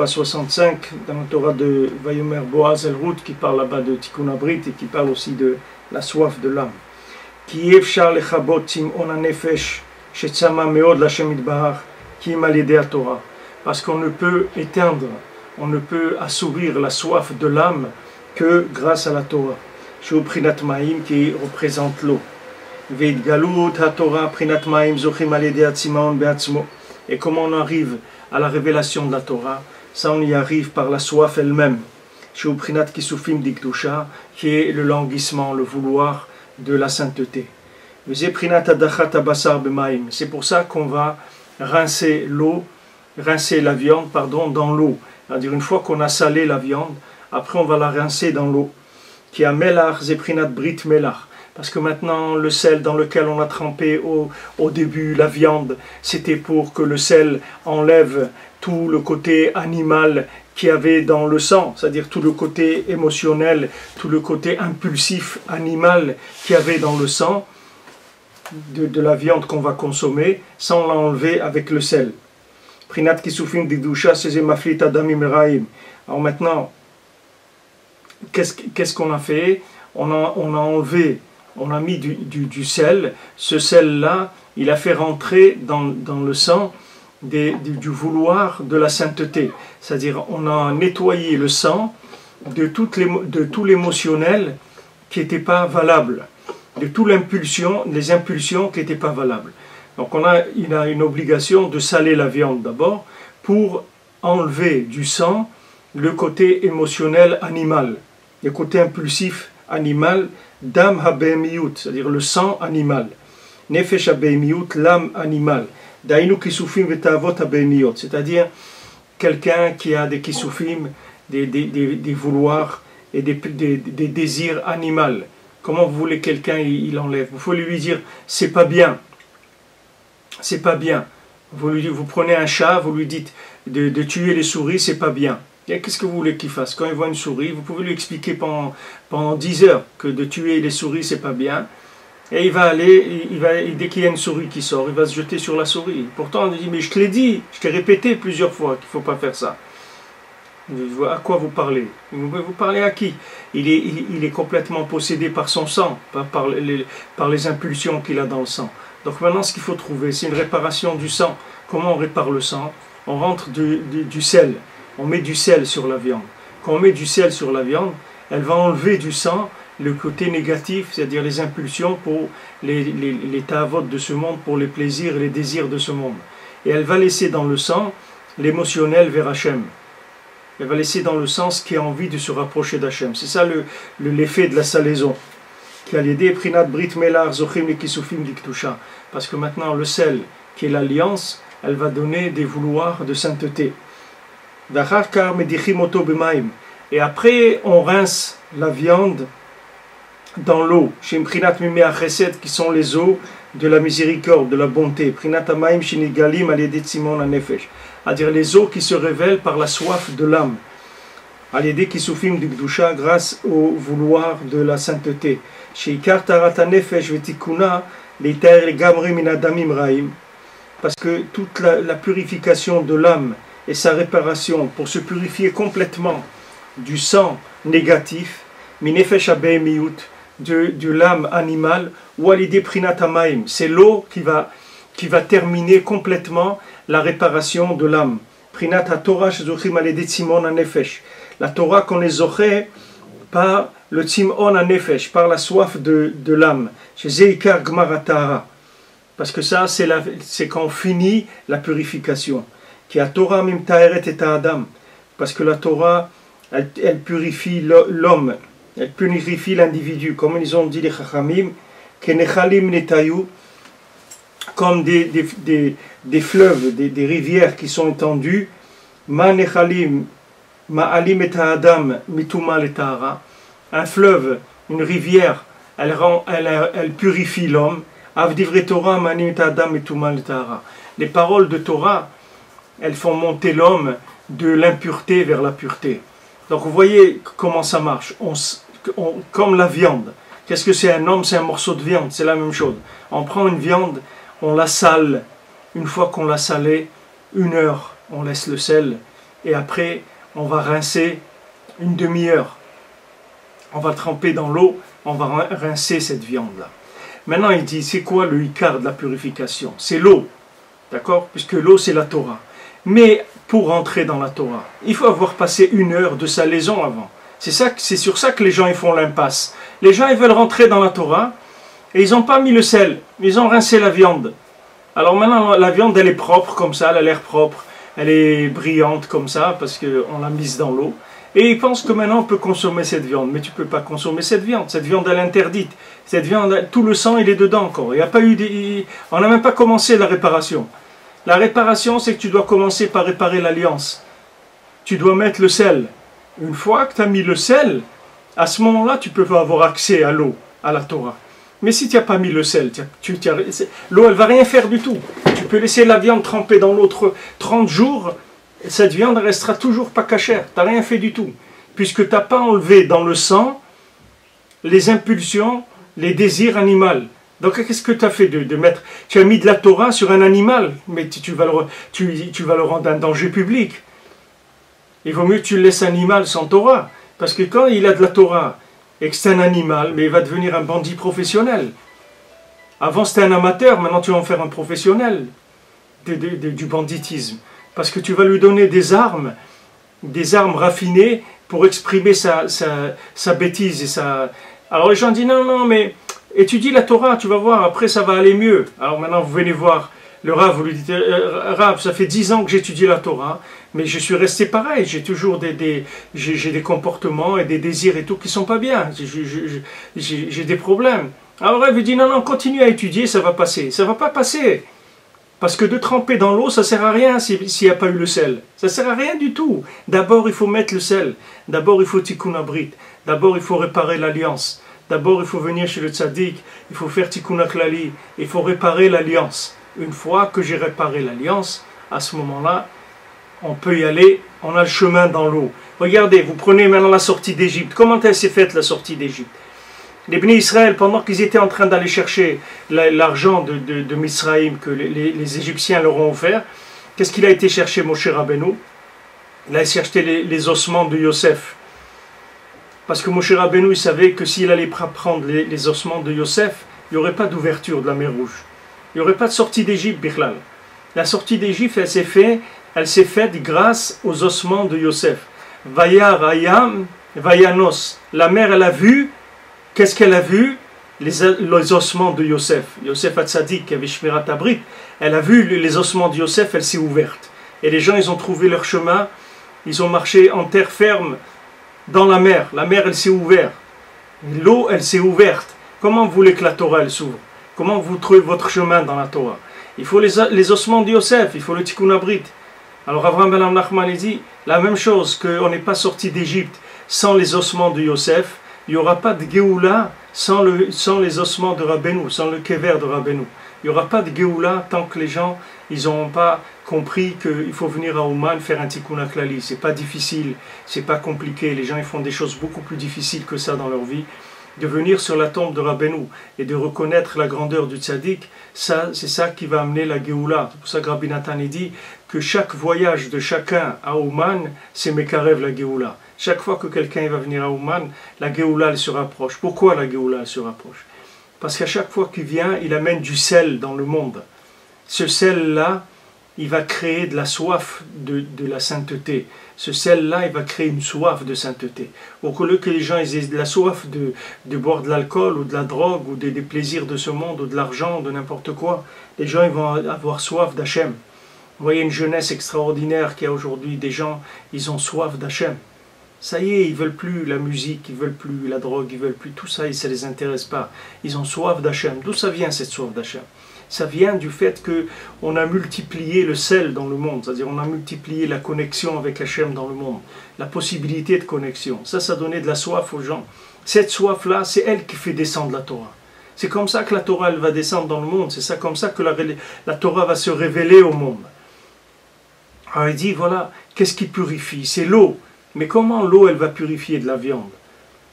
[SPEAKER 1] 65, dans la Torah de Vayomer Boaz El Ruth, qui parle là-bas de Tikkun Abrit et qui parle aussi de la soif de l'âme. Qui efshar lechabot tim'on hanefesh shetzama meod l'Hashem yitbarach ki im al yedei haTorah. Parce qu'on ne peut éteindre, on ne peut assouvir la soif de l'âme que grâce à la Torah. Shu prinat ma'im qui représente l'eau. Ve'itgalut haTorah prinat ma'im zochim al yedei hatzimaon be'atzmo. Et comment on arrive à la révélation de la Torah? Ça on y arrive par la soif elle-même. chez Uprinat Kisufim Dikdusha, qui est le languissement, le vouloir de la sainteté. C'est pour ça qu'on va rincer la viande, dans l'eau. C'est-à-dire une fois qu'on a salé la viande, après on va la rincer dans l'eau. Qui a melach, zeprinat brit melach. Parce que maintenant, le sel dans lequel on a trempé au début la viande, c'était pour que le sel enlève tout le côté animal qu'il y avait dans le sang, c'est-à-dire tout le côté émotionnel, tout le côté impulsif animal qu'il y avait dans le sang de la viande qu'on va consommer, sans l'enlever avec le sel. Prinat kisufim dikdusha seze maflit adamim raim. Alors maintenant, qu'est-ce qu'on a fait? On a enlevé, on a mis du sel. Ce sel-là, il a fait rentrer dans le sang du vouloir de la sainteté. C'est-à-dire, on a nettoyé le sang de tout l'émotionnel qui n'était pas valable, de toutes les impulsions qui n'étaient pas valables. Donc, il a une obligation de saler la viande d'abord pour enlever du sang le côté émotionnel animal, le côté impulsif animal, dam habemiyut, c'est-à-dire le sang animal, nefesh habemiyut, l'âme animale, dainu kisufim vetavot habemiyut, c'est-à-dire quelqu'un qui a des kisufim, des vouloirs et des désirs animaux. Comment vous voulez quelqu'un il enlève? Vous pouvez lui dire c'est pas bien, c'est pas bien. Vous prenez un chat, vous lui dites de tuer les souris, c'est pas bien. Qu'est-ce que vous voulez qu'il fasse? Quand il voit une souris, vous pouvez lui expliquer pendant 10 heures que de tuer les souris, c'est pas bien. Et il va aller, dès qu'il y a une souris qui sort, il va se jeter sur la souris. Pourtant, on dit, mais je te l'ai dit, je t'ai répété plusieurs fois qu'il ne faut pas faire ça. À quoi vous parlez? Vous parlez à qui? Il est complètement possédé par son sang, par les impulsions qu'il a dans le sang. Donc maintenant, ce qu'il faut trouver, c'est une réparation du sang. Comment on répare le sang? On rentre du sel. On met du sel sur la viande. Quand on met du sel sur la viande, elle va enlever du sang le côté négatif, c'est-à-dire les impulsions pour les ta'avot de ce monde, pour les plaisirs et les désirs de ce monde. Et elle va laisser dans le sang l'émotionnel vers Hachem. Elle va laisser dans le sang ce qui a envie de se rapprocher d'Hachem. C'est ça l'effet de la salaison. Qui a l'idée prinat brit melar zochim le kisufim diktusha. Parce que maintenant le sel, qui est l'alliance, elle va donner des vouloirs de sainteté. Et après, on rince la viande dans l'eau, qui sont les eaux de la miséricorde, de la bonté. C'est-à-dire les eaux qui se révèlent par la soif de l'âme. Grâce au vouloir de la sainteté. Parce que toute la purification de l'âme et sa réparation pour se purifier complètement du sang négatif, de l'âme animale, ou c'est l'eau qui va terminer complètement la réparation de l'âme. La Torah qu'on les zoché par le tzimon anefesh, par la soif de l'âme. Parce que ça, c'est quand on finit la purification. Parce que la Torah, elle purifie l'homme, elle purifie l'individu, comme ils ont dit les Chachamim, comme des fleuves, des rivières qui sont étendues, un fleuve, une rivière, elle purifie l'homme. Les paroles de Torah, elles font monter l'homme de l'impureté vers la pureté. Donc vous voyez comment ça marche. Comme la viande. Qu'est-ce que c'est un homme? C'est un morceau de viande, c'est la même chose. On prend une viande, on la sale. Une fois qu'on l'a salée, 1 heure, on laisse le sel. Et après, on va rincer une demi-heure. On va tremper dans l'eau, on va rincer cette viande-là. Maintenant, il dit, c'est quoi le ikar de la purification? C'est l'eau, d'accord? Puisque l'eau, c'est la Torah. Mais pour entrer dans la Torah, il faut avoir passé 1 heure de salaison avant. C'est sur ça que les gens ils font l'impasse. Les gens ils veulent rentrer dans la Torah et ils n'ont pas mis le sel. Ils ont rincé la viande. Alors maintenant, la viande, elle est propre comme ça, elle a l'air propre. Elle est brillante comme ça parce qu'on l'a mise dans l'eau. Et il pense que maintenant on peut consommer cette viande. Mais tu ne peux pas consommer cette viande. Cette viande, elle est interdite. Cette viande, tout le sang, il est dedans encore. Il y a pas eu on n'a même pas commencé la réparation. La réparation, c'est que tu dois commencer par réparer l'alliance. Tu dois mettre le sel. Une fois que tu as mis le sel, à ce moment-là, tu peux avoir accès à l'eau, à la Torah. Mais si tu n'as pas mis le sel, l'eau, elle ne va rien faire du tout. Tu peux laisser la viande trempée dans l'autre 30 jours, cette viande ne restera toujours pas cachère. Tu n'as rien fait du tout. Puisque tu n'as pas enlevé dans le sang les impulsions, les désirs animaux. Donc qu'est-ce que tu as fait de mettre? Tu as mis de la Torah sur un animal, mais tu vas le rendre un danger public. Il vaut mieux que tu le laisses animal sans Torah. Parce que quand il a de la Torah et que c'est un animal, mais il va devenir un bandit professionnel. Avant c'était un amateur, maintenant tu vas en faire un professionnel du banditisme. Parce que tu vas lui donner des armes raffinées pour exprimer sa bêtise. Alors les gens disent non, mais étudie la Torah, tu vas voir, après ça va aller mieux. Alors maintenant vous venez voir le Rav, vous lui dites Rav, ça fait 10 ans que j'étudie la Torah, mais je suis resté pareil, j'ai toujours j'ai des comportements et des désirs et tout qui sont pas bien, j'ai des problèmes. Alors Rav lui dit non, continue à étudier, ça va passer. Ça va pas passer. Parce que de tremper dans l'eau, ça ne sert à rien s'il n'y a pas eu le sel. Ça ne sert à rien du tout. D'abord, il faut mettre le sel. D'abord, il faut tikkun abrit. D'abord, il faut réparer l'alliance. D'abord, il faut venir chez le tzaddik. Il faut faire tikkun aklali. Il faut réparer l'alliance. Une fois que j'ai réparé l'alliance, à ce moment-là, on peut y aller. On a le chemin dans l'eau. Regardez, vous prenez maintenant la sortie d'Égypte. Comment elle s'est faite, la sortie d'Égypte? Les Bnei Israël, pendant qu'ils étaient en train d'aller chercher l'argent de Misraïm que les Égyptiens leur ont offert, qu'est-ce qu'il a été chercher, Moshe Rabbeinu? Il a cherché les ossements de Yosef. Parce que Moshe Rabbeinu, il savait que s'il allait prendre les ossements de Yosef, il n'y aurait pas d'ouverture de la mer Rouge. Il n'y aurait pas de sortie d'Égypte, Bichlal. La sortie d'Égypte, elle s'est faite grâce aux ossements de Yosef. Vayar Ayam, Vayanos. La mer, elle a vu. Qu'est-ce qu'elle a vu? Les ossements de Yosef. Yosef Hatzadik, qui avait Shmirat Abrit, elle a vu les ossements de Yosef, elle s'est ouverte. Et les gens, ils ont trouvé leur chemin, ils ont marché en terre ferme dans la mer. La mer, elle s'est ouverte. L'eau, elle s'est ouverte. Comment vous voulez que la Torah, elle s'ouvre? Comment vous trouvez votre chemin dans la Torah? Il faut les ossements de Yosef, il faut le Tikkun Abrit. Alors Avraham ben Nachman dit, la même chose qu'on n'est pas sorti d'Égypte sans les ossements de Yosef. Il n'y aura pas de Géoula sans les ossements de Rabbeinu, sans le Kever de Rabbeinu. Il n'y aura pas de Géoula tant que les gens n'auront pas compris qu'il faut venir à Ouman faire un Tikkun Aklali. C'est pas difficile, c'est pas compliqué. Les gens ils font des choses beaucoup plus difficiles que ça dans leur vie. De venir sur la tombe de Rabbeinu et de reconnaître la grandeur du tzaddik, c'est ça qui va amener la Géoula. C'est pour ça que Rabbi Nathan dit que chaque voyage de chacun à Ouman, c'est Mekarev la Géoula. Chaque fois que quelqu'un va venir à Ouman, la Géoula elle se rapproche. Pourquoi la Géoula elle se rapproche? Parce qu'à chaque fois qu'il vient, il amène du sel dans le monde. Ce sel-là, il va créer de la soif de la sainteté. Ce sel-là, il va créer une soif de sainteté. Au lieu que les gens aient de la soif de boire de l'alcool ou de la drogue ou des plaisirs de ce monde ou de l'argent, de n'importe quoi, les gens ils vont avoir soif d'Hachem. Vous voyez une jeunesse extraordinaire qui a aujourd'hui des gens, ils ont soif d'Hachem. Ça y est, ils ne veulent plus la musique, ils ne veulent plus la drogue, ils ne veulent plus tout ça, ça ne les intéresse pas. Ils ont soif d'Hachem. D'où ça vient cette soif d'Hachem? Ça vient du fait qu'on a multiplié le sel dans le monde, c'est-à-dire on a multiplié la connexion avec Hachem dans le monde, la possibilité de connexion. Ça donnait de la soif aux gens. Cette soif-là, c'est elle qui fait descendre la Torah. C'est comme ça que la Torah elle va descendre dans le monde, c'est comme ça que la Torah va se révéler au monde. Alors il dit, voilà, qu'est-ce qui purifie? C'est l'eau. Mais comment l'eau, elle va purifier de la viande?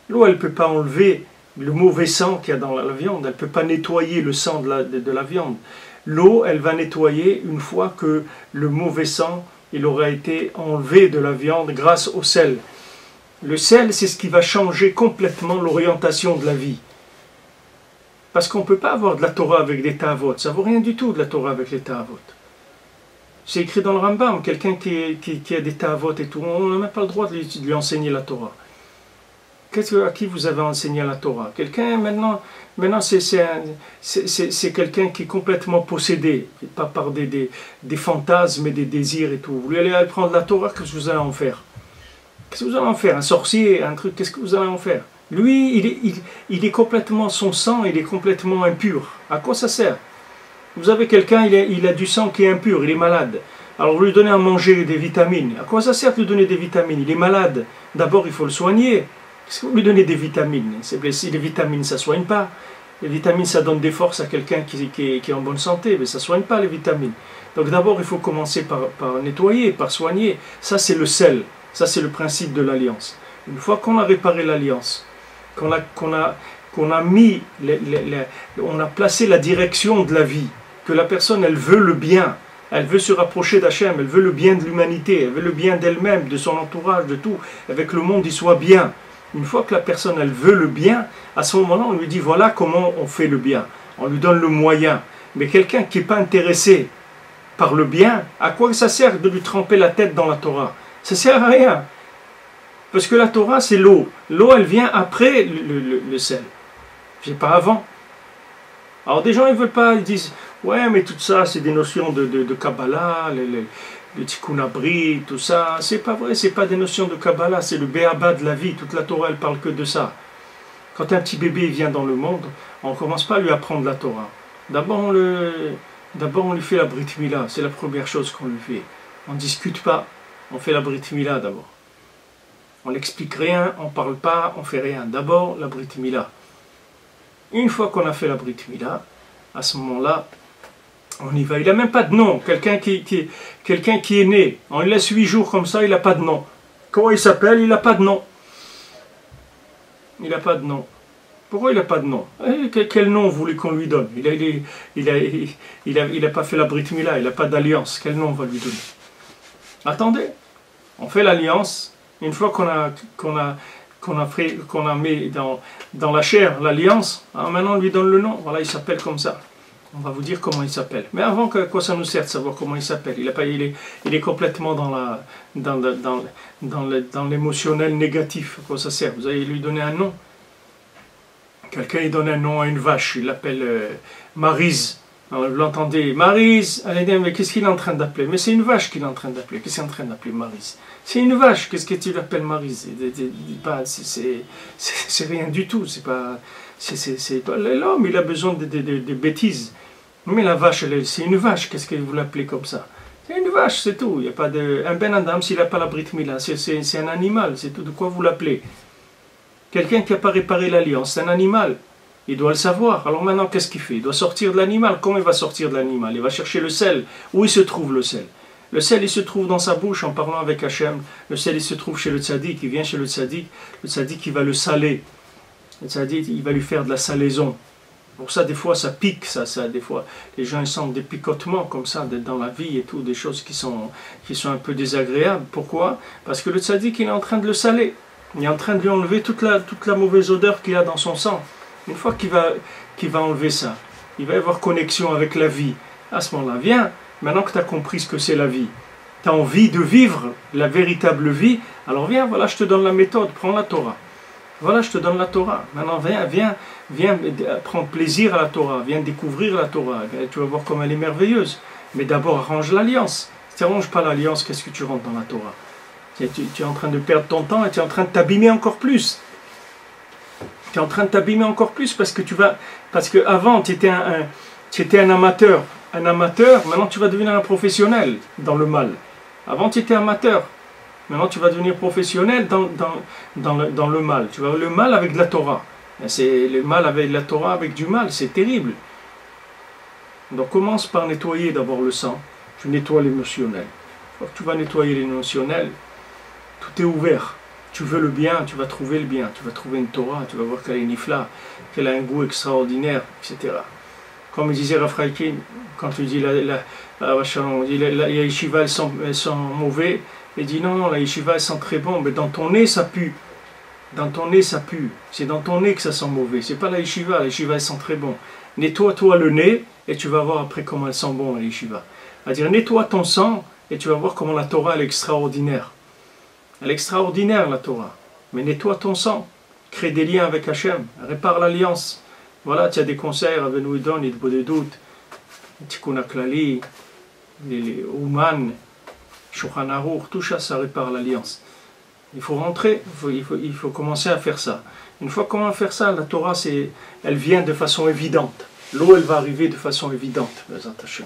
[SPEAKER 1] L'eau, elle ne peut pas enlever le mauvais sang qu'il y a dans la viande. Elle ne peut pas nettoyer le sang de la viande. L'eau, elle va nettoyer une fois que le mauvais sang, il aura été enlevé de la viande grâce au sel. Le sel, c'est ce qui va changer complètement l'orientation de la vie. Parce qu'on ne peut pas avoir de la Torah avec des ta'avot. Ça ne vaut rien du tout de la Torah avec les ta'avot. C'est écrit dans le Rambam, quelqu'un qui a des ta'avot et tout, on n'a même pas le droit de lui enseigner la Torah. À qui vous avez enseigné la Torah? Quelqu'un, maintenant c'est quelqu'un qui est complètement possédé, pas par des fantasmes et des désirs et tout. Vous voulez aller prendre la Torah, qu'est-ce que vous allez en faire? Qu'est-ce que vous allez en faire? Un sorcier, un truc, qu'est-ce que vous allez en faire? Lui, il est complètement, son sang, il est complètement impur. À quoi ça sert? Vous avez quelqu'un, il a du sang qui est impur, il est malade. Alors vous lui donnez à manger des vitamines. À quoi ça sert de lui donner des vitamines? Il est malade. D'abord, il faut le soigner. Qu'est-ce que vous lui donnez des vitamines? Les vitamines, ça ne soigne pas. Les vitamines, ça donne des forces à quelqu'un qui est en bonne santé, mais ça ne soigne pas les vitamines. Donc d'abord, il faut commencer par nettoyer, par soigner. Ça, c'est le sel. Ça, c'est le principe de l'alliance. Une fois qu'on a réparé l'alliance, qu'on a mis, on a placé la direction de la vie, que la personne, elle veut le bien, elle veut se rapprocher d'Hachem, elle veut le bien de l'humanité, elle veut le bien d'elle-même, de son entourage, de tout, avec le monde, il soit bien. Une fois que la personne, elle veut le bien, à ce moment-là, on lui dit, voilà comment on fait le bien. On lui donne le moyen. Mais quelqu'un qui n'est pas intéressé par le bien, à quoi ça sert de lui tremper la tête dans la Torah? Ça ne sert à rien. Parce que la Torah, c'est l'eau. L'eau, elle vient après le sel. C'est pas avant. Alors des gens, ils veulent pas, ils disent, ouais, mais tout ça, c'est des notions de Kabbalah, le Tikkun Abri, tout ça. C'est pas vrai, c'est pas des notions de Kabbalah, c'est le Béaba de la vie. Toute la Torah, elle parle que de ça. Quand un petit bébé vient dans le monde, on ne commence pas à lui apprendre la Torah. D'abord, on lui fait la Brit Mila, c'est la première chose qu'on lui fait. On ne discute pas, on fait la Brit Mila d'abord. On n'explique rien, on ne parle pas, on ne fait rien. D'abord, la Brit Mila. Une fois qu'on a fait la Brit Mila, à ce moment-là, on y va. Il n'a même pas de nom. Quelqu'un qui est né, on lui laisse 8 jours comme ça, il n'a pas de nom. Comment il s'appelle? Il n'a pas de nom. Il n'a pas de nom. Pourquoi il n'a pas de nom? Quel nom vous voulez qu'on lui donne? Il n'a pas fait la Brit Mila, il n'a pas d'alliance. Quel nom on va lui donner? Attendez, on fait l'alliance. Une fois qu'on a mis dans la chair l'alliance, maintenant on lui donne le nom. Voilà, il s'appelle comme ça. On va vous dire comment il s'appelle. Mais avant, quoi ça nous sert de savoir comment il s'appelle? Il est complètement dans l'émotionnel négatif. À quoi ça sert? Vous allez lui donner un nom. Quelqu'un il donne un nom à une vache, il l'appelle Maryse. Alors, vous l'entendez, Maryse, allez, mais qu'est-ce qu'il est en train d'appeler? Mais c'est une vache qu'il est en train d'appeler. Qu'est-ce qu'il est en train d'appeler Maryse? C'est une vache, qu'est-ce que tu l'appelles Maryse? C'est rien du tout. C'est pas l'homme, il a besoin de bêtises. Mais la vache, c'est une vache, qu'est-ce que vous l'appelez comme ça? C'est une vache, c'est tout. Il y a pas un Ben Adam, s'il n'a pas la Brit Mila, c'est un animal, c'est tout. De quoi vous l'appelez? Quelqu'un qui n'a pas réparé l'alliance, c'est un animal. Il doit le savoir. Alors maintenant, qu'est-ce qu'il fait? Il doit sortir de l'animal. Comment il va sortir de l'animal? Il va chercher le sel. Où il se trouve le sel? Le sel, il se trouve dans sa bouche en parlant avec Hachem. Le sel, il se trouve chez le tzaddik. Il vient chez le tzaddik. Le tzaddik, il va le saler. Le tzaddik, il va lui faire de la salaison. Pour ça, des fois, ça pique. Des fois, les gens ils sentent des picotements comme ça dans la vie et tout, des choses qui sont un peu désagréables. Pourquoi? Parce que le tzaddik, il est en train de le saler. Il est en train de lui enlever toute la mauvaise odeur qu'il a dans son sang. Une fois qu'il va enlever ça, il va y avoir connexion avec la vie. À ce moment-là, viens, maintenant que tu as compris ce que c'est la vie, tu as envie de vivre la véritable vie, alors viens, voilà, je te donne la méthode, prends la Torah. Voilà, je te donne la Torah. Maintenant, viens prendre plaisir à la Torah, viens découvrir la Torah. Tu vas voir comme elle est merveilleuse. Mais d'abord, arrange l'alliance. Si tu n'arranges pas l'alliance, qu'est-ce que tu rentres dans la Torah? Tu es en train de perdre ton temps et tu es en train de t'abîmer encore plus. Tu es en train de t'abîmer encore plus parce que avant tu étais un amateur. Un amateur, maintenant tu vas devenir un professionnel dans le mal. Avant tu étais amateur. Maintenant tu vas devenir professionnel dans le mal. Tu vas le mal avec de la Torah. C'est le mal avec la Torah, avec du mal, c'est terrible. Donc commence par nettoyer d'abord le sang. Tu nettoies l'émotionnel. Quand tu vas nettoyer l'émotionnel, tout est ouvert. Tu veux le bien, tu vas trouver le bien. Tu vas trouver une Torah, tu vas voir qu'elle est nifla, qu'elle a un goût extraordinaire, etc. Comme disait Rafraïkin, quand tu dis la yeshiva, elles sont mauvais, il dit non, la yeshiva, elles sont très bon, mais dans ton nez, ça pue. Dans ton nez, ça pue. C'est dans ton nez que ça sent mauvais. C'est pas la yeshiva, elles sont très bon. Nettoie-toi le nez, et tu vas voir après comment elles sont bon, la yeshiva. C'est-à-dire, nettoie ton sang, et tu vas voir comment la Torah, elle est extraordinaire. Elle est extraordinaire, la Torah. Mais nettoie ton sang. Crée des liens avec Hachem. Répare l'alliance. Voilà, tu as des conseils, Rabbeinu Idon, Idbodedut, Tikkun HaKlali, les Ouman, Shulchan Aruch, tout ça, ça répare l'alliance. Il faut rentrer, il faut commencer à faire ça. Une fois qu'on va faire ça, la Torah, elle vient de façon évidente. L'eau, elle va arriver de façon évidente. Attention.